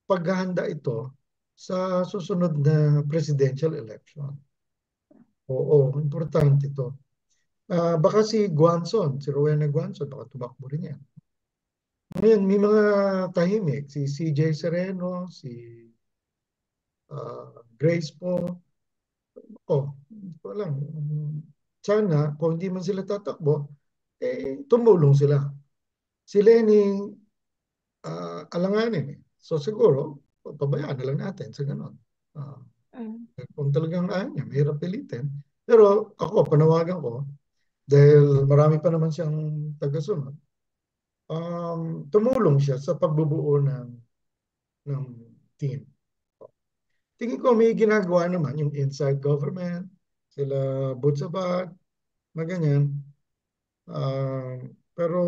paghahanda ito sa susunod na presidential election. Oo, importante ito. Baka si Guanzon, si Rowena Guanzon, baka tumakbo rin yan. Ngayon, may mga tahimik. Si CJ Sereno, si Grace po. Walang. Sana, kung hindi man sila tatakbo, tumulong sila. Si Lenny, alanganin eh. So siguro, pabayaan na lang natin sa ganon. Kung talagang ayaw niya, mahirap pilitin. Pero ako, panawagan ko, dahil marami pa naman siyang tagasunod, tumulong siya sa pagbubuo ng team. Tingin ko may ginagawa naman yung inside government, sila Butsabat, maganyan. Pero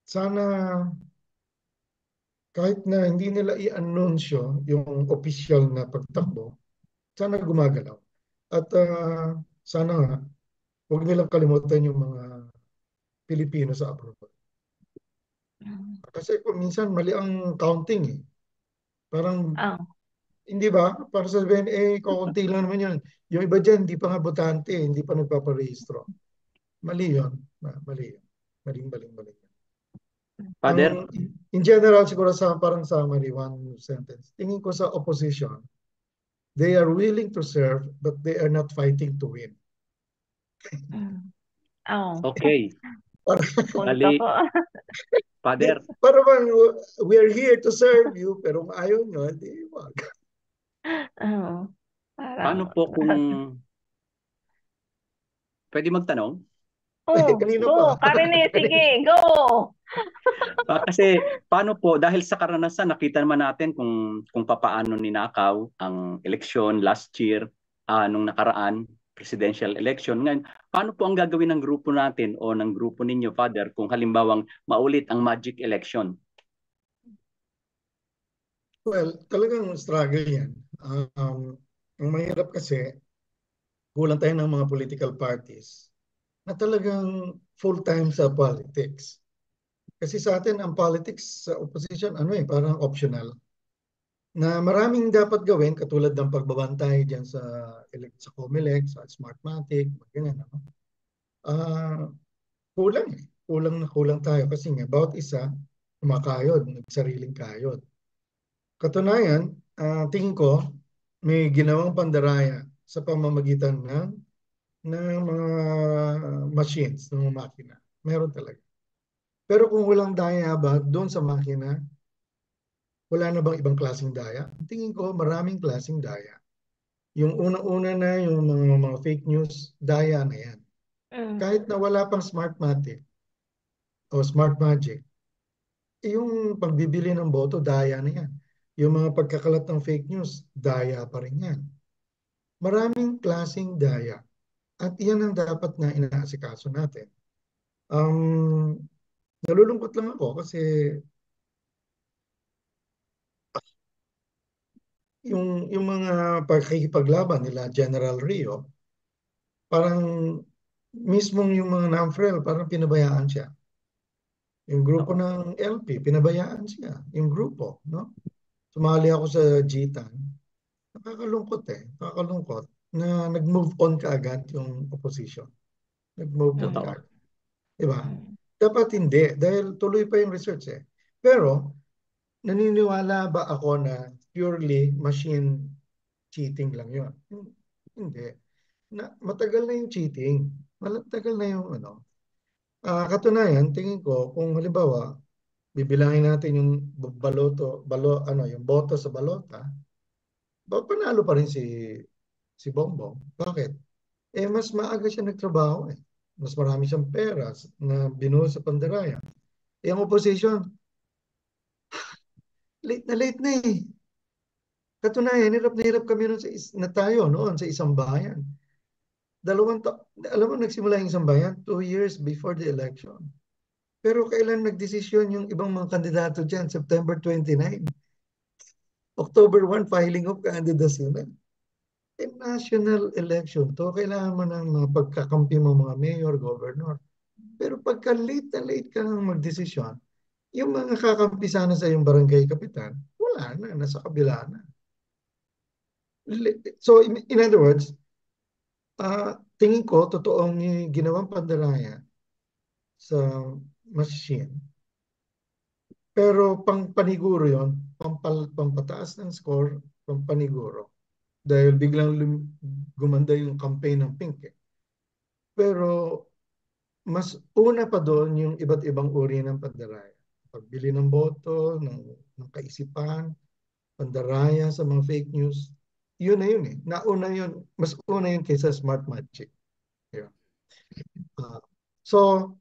sana kahit na hindi nila i-anunsyo yung official na pagtakbo, sana gumagalaw. At sana nga, huwag nilang kalimutan yung mga Pilipino sa abroad. Kasi kung minsan mali ang counting eh. Parang, hindi ba? Para sabihin, kukunti lang naman yun. Yung iba dyan, hindi pa nga botante, hindi pa nagpaparehistro. Mali yun. Mali yun. Maling. Father? In general, siguro parang summary, one sentence. Tingin ko sa opposition, they are willing to serve, but they are not fighting to win. Okay. Bali, Father. Para bang, we are here to serve you, pero kung ayaw nyo, hindi wag. Paano po kung pwede magtanong? Go, Karine, sige, go! Kasi paano po, dahil sa karanasan, nakita naman natin kung papaano ninakaw ang eleksyon last year, nung nakaraan, presidential election. Ngayon, paano po ang gagawin ng grupo natin o ng grupo ninyo, Father, kung halimbawang maulit ang magic election? Well, talagang struggle yan. Ang mahirap kasi, kulang tayo ng mga political parties na talagang full-time sa politics. Kasi sa atin, ang politics sa opposition, parang optional. Na maraming dapat gawin, katulad ng pagbabantay dyan sa COMELEC, sa Smartmatic, ganyan. Kulang eh. Kulang tayo kasi nga, bawat isa, kumakayod, nagsariling kayod. Katunayan, tingin ko, may ginawang pandaraya sa pamamagitan ng mga machines, ng mga makina. Meron talaga. Pero kung walang daya ba doon sa makina, wala na bang ibang klaseng daya? Tingin ko maraming klaseng daya. Yung unang-una na yung mga fake news, daya na yan. Kahit na wala pang Smartmatic o Smart Magic, yung pagbibili ng boto, daya na yan. Yung mga pagkakalat ng fake news, daya pa rin yan. Maraming klaseng daya. At iyan ang dapat na inaasikaso natin. Nalulungkot lang ako kasi yung mga pagkikipaglaban nila General Rio, parang mismong yung mga NAMFREL, parang pinabayaan siya. Yung grupo ng LP, pinabayaan siya. Yung grupo, no? Sumali ako sa GTAN. Nakakalungkot Nakakalungkot na nag-move on kaagad yung opposition. Nag-move on kaagad. Diba? Dapat hindi, dahil tuloy pa yung research eh. Pero, naniniwala ba ako na purely machine cheating lang yun? Hindi. Matagal na yung cheating. Matagal na yung katunayan, tingin ko, kung halimbawa, bibilangin natin yung yung boto sa balota, panalo pa rin si Bongbong. Bakit? Mas maaga siya nagtrabaho eh. Mas marami siyang pera na binuo sa pandaraya. Ang opposition, late na eh. Katunayan, hirap na hirap kami noon sa isang bayan. Alam mo, nagsimula yung isang bayan 2 years before the election. Pero kailan nagdesisyon yung ibang mga kandidato dyan? September 29. October 1, filing of candidacy na. national election to, kailangan mo ng mga pagkakampi mo mga mayor, governor. Pero pagka late na late ka nang magdesisyon, yung mga kakampi sana sa yung barangay kapitan, wala na, nasa kabila na. So, in other words, tingin ko, totoo ang ginawang pandaraya sa machine. Pero pangpaniguro yon, pampataas ng score, pampaniguro. Dahil biglang gumanda yung campaign ng Pink. Pero mas una pa doon yung iba't ibang uri ng pandaraya. Pagbili ng boto, ng kaisipan, pandaraya sa mga fake news. Yun na yun eh. Nauna yun. Mas una yun kaysa smart magic. Yeah. So,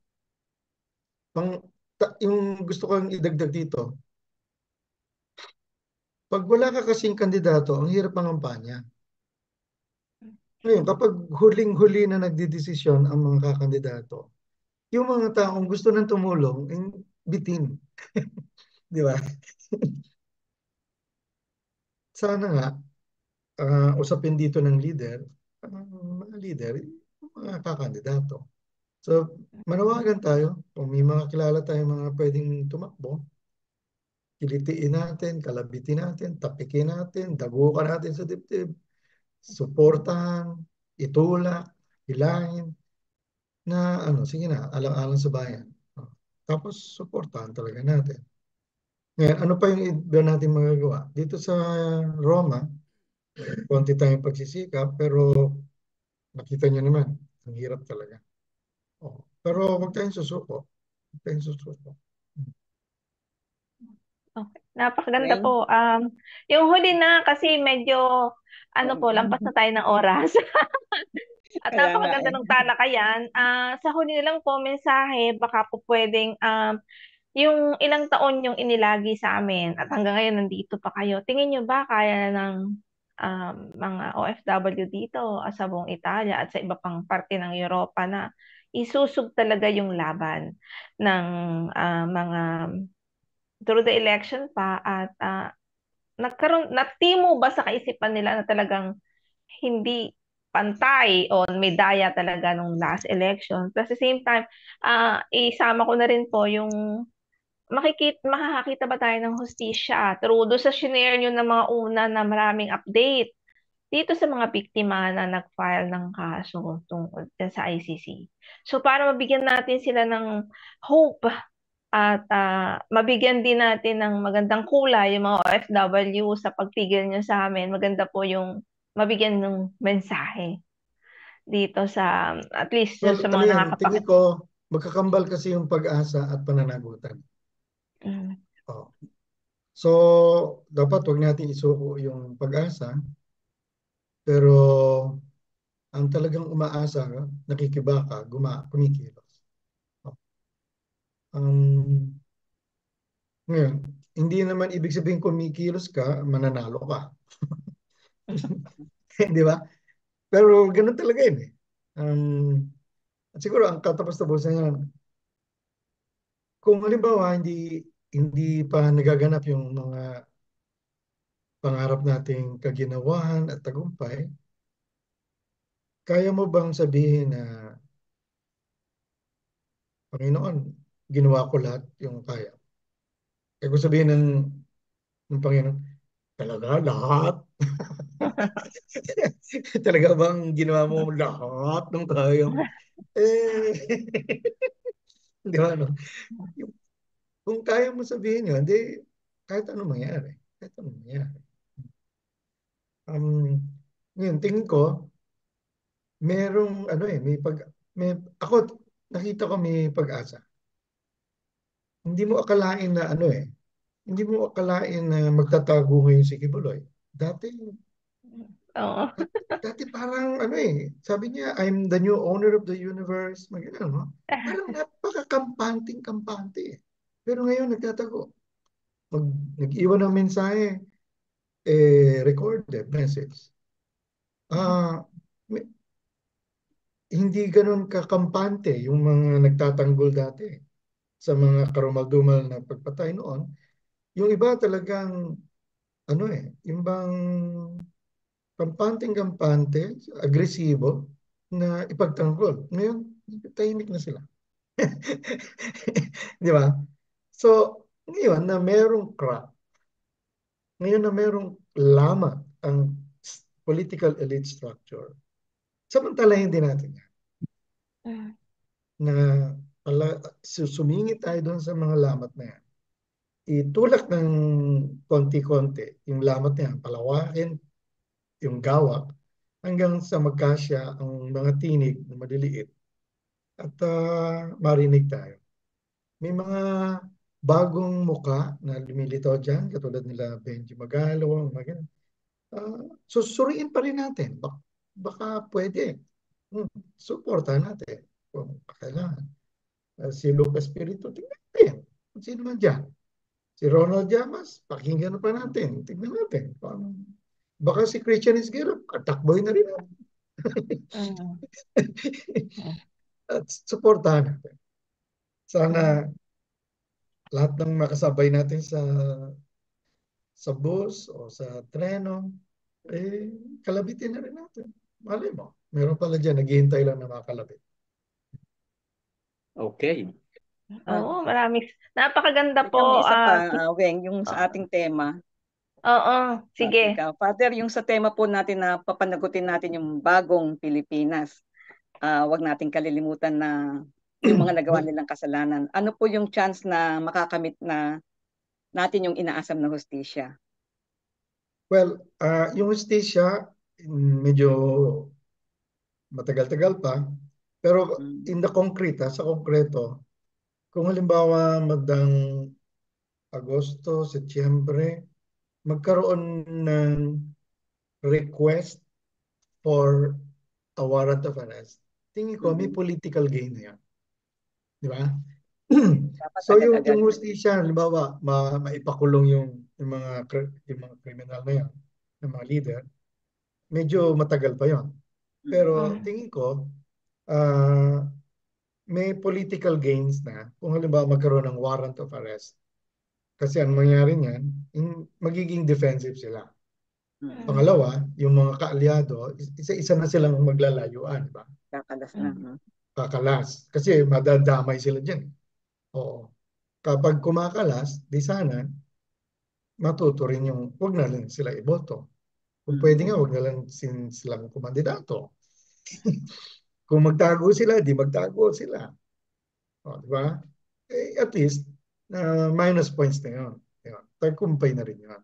yung gusto kong idagdag dito, pag wala ka kasing kandidato, ang hirap mangampanya. Ngayon, kapag huling-huli na nagdidesisyon ang mga kakandidato, yung mga taong gusto nang tumulong, bitin. Di ba? Sana nga, usapin dito ng leader, mga leader, mga kakandidato. So, manawagan tayo. Kung may mga kilala tayong mga pwedeng tumakbo, kilitiin natin, kalabitin natin, tapikin natin, dagukan natin sa dibdib, suportahan, itulak, hilangin, na sige na, alang-alang sa bayan. Tapos, suportahan talaga natin. Ngayon, ano pa yung iba natin magagawa? Dito sa Roma, konti tayong pagsisikap, pero nakita nyo naman, ang hirap talaga. Pero huwag tayong susuko. Huwag tayong susuko. Okay. Napakaganda po. Yung huli na kasi medyo lampas na tayo ng oras. At Kaya nga napakaganda ng talakayan. Sa huli na lang po mensahe, baka po pwedeng yung ilang taon yung inilagi sa amin at hanggang ngayon nandito pa kayo. Tingin nyo ba kaya ng mga OFW dito sa buong Italia at sa iba pang parte ng Europa na isusog talaga yung laban ng mga through the election pa at natimo ba sa kaisipan nila na talagang hindi pantay o may daya talaga nung last election. At the same time, isama ko na rin po yung makakakita ba tayo ng hustisya through do sa shinare nyo ng mga una na maraming update dito sa mga biktima na nag-file ng kaso tungkol sa ICC. So para mabigyan natin sila ng hope at mabigyan din natin ng magandang kulay yung mga OFW sa pagtigil nyo sa amin. Maganda po yung mabigyan ng mensahe dito sa at least Well, sa mga tingin ko, magkakambal kasi yung pag-asa at pananagutan. So, dapat wag natin isuko yung pag-asa, pero ang talagang umaasa, nakikibaka, kumikilos. Ngayon, hindi naman ibig sabihin kumikilos ka, mananalo ka. Di ba? Pero ganun talaga yun eh. At siguro ang katapos-tapusan yan, kung halimbawa hindi pa nagaganap yung mga pangarap nating kaginawahan at tagumpay, kaya mo bang sabihin na, Panginoon, ginawa ko lahat yung kaya? Kaya kung sabihin ng Panginoon, talaga lahat? Talaga bang ginawa mo lahat ng kaya mo? Di ba, no? Kung kaya mo sabihin yun, di, kahit anong mangyari. Kahit anong mangyari. Ngayon, tingin ko, merong, ako, nakita ko may pag-asa. Hindi mo akalain na hindi mo akalain na magtatago ngayon si Kibuloy. Dati parang sabi niya, I'm the new owner of the universe. Maganda, no? Parang napaka-kampante. Pero ngayon, nagtatago. Nag-iwan ng mensahe, recorded message. Hindi ganun kakampante yung mga nagtatanggol dati sa mga karumaldumal na pagpatay noon. Yung iba talagang yung bang kampante, agresibo, na ipagtanggol. Ngayon, tahimik na sila. Di ba? So, ngayon na merong crack, ngayon na merong lamat ang political elite structure, samantalahin din natin yan. Na sumingit tayo doon sa mga lamat na yan. Itulak ng konti-konti yung lamat na yan, palawakin yung gawak hanggang sa magkasya ang mga tinig na maliliit at marinig tayo. May mga bagong muka na lumilitaw dyan, katulad nila Benji Magalo, mga ganun. Susuriin pa rin natin. Baka pwede. Suportahan natin kung kailangan. Si Lucas Espiritu, tingnan natin. Kung sino man dyan. Si Ronald Llamas, pakinggan pa natin. Tingnan natin. Baka si Christian Esguerra, katakboy na rin natin. At suportahan natin. Sana lahat ng makasabay natin sa bus o sa treno, kalabitin na rin natin. Malay mo, meron pala dyan, naghihintay lang na makalabit. Okay. Oo, napakaganda po. Yung isa pa, Weng, yung sa ating tema. Oo, sige. Father, yung sa tema po natin na papanagutin natin yung bagong Pilipinas. Wag nating kalilimutan na yung mga nagawa nilang kasalanan. Ano po yung chance na makakamit na natin yung inaasam na hustisya? Well, yung hustisya, medyo matagal-tagal pa. Pero in the concrete, sa konkreto, kung halimbawa magdang Agosto, Setyembre, magkaroon ng request for a warrant of arrest, tingin ko may political gain na yan. Di ba? So yung hustisya, halimbawa, maipakulong yung mga criminal na yan, ng mga leader, medyo matagal pa yon. Pero tingin ko, may political gains na kung halimbawa magkaroon ng warrant of arrest. Kasi ang mangyari niyan, magiging defensive sila. Pangalawa, yung mga kaalyado, isa-isa na silang maglalayuan, di ba? Kakalas na. Kakalas. Kasi madadamay sila dyan. Oo. Kapag kumakalas, di sana, matuto rin yung, huwag na lang sila iboto. Kung pwede nga, huwag na lang silang kumandidato. Kung magtago sila, di magtago sila. O, di ba? At least, minus points na yun. Tagkumpay na rin yun.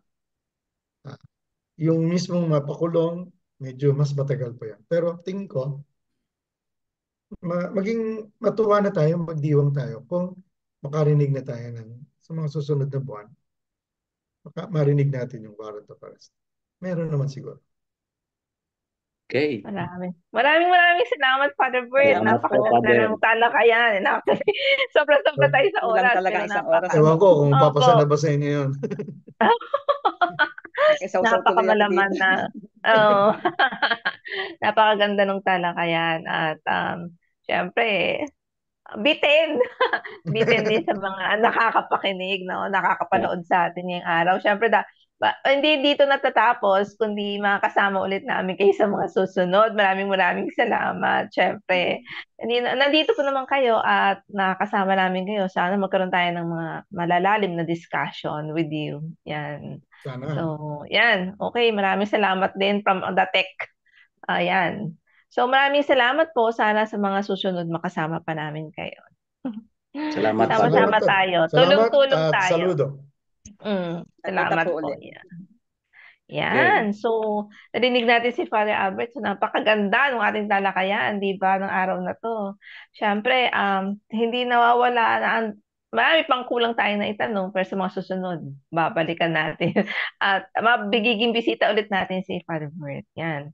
Yung mismong mapakulong, medyo mas matagal pa yan. Pero tingin ko, maging matuwa na tayo, magdiwang tayo kung makarinig na tayo sa mga susunod na buwan. Marinig natin yung warrant of arrest. Meron naman siguro. Okay. Maraming salamat, Father Bert. Napakaganda ng talakayan. Sobra-sobra tayo sa oras. Talaga isang oras. Ewan ko kung papasa na ba sa inyo yun. Napakamalaman na. Napakaganda ng talakayan. At syempre, bitin. Bitin din sa mga nakakapakinig, no? Nakakapanood sa atin ngayong araw. Syempre, hindi dito natatapos, kundi makasama ulit namin kayo sa mga susunod. Maraming salamat. Syempre, nandito po naman kayo at nakasama namin kayo. Sana magkaroon tayo ng mga malalalim na discussion with you. Yan. Sana. So, yan. Okay, maraming salamat din from the tech. Ayan. So, maraming salamat po. Sana sa mga susunod makasama pa namin kayo. Salamat. Sama-sama tayo. Tulong-tulong tayo. Saludo. Salamat po. Yan. So, narinig natin si Father Albert. So, napakaganda ng ating talakayan, di ba, ng araw na to. Siyempre, hindi nawawala marami pang kulang tayo na itanong, pero sa mga susunod, babalikan natin. At mabigiging bisita ulit natin si Father Bert. Yan.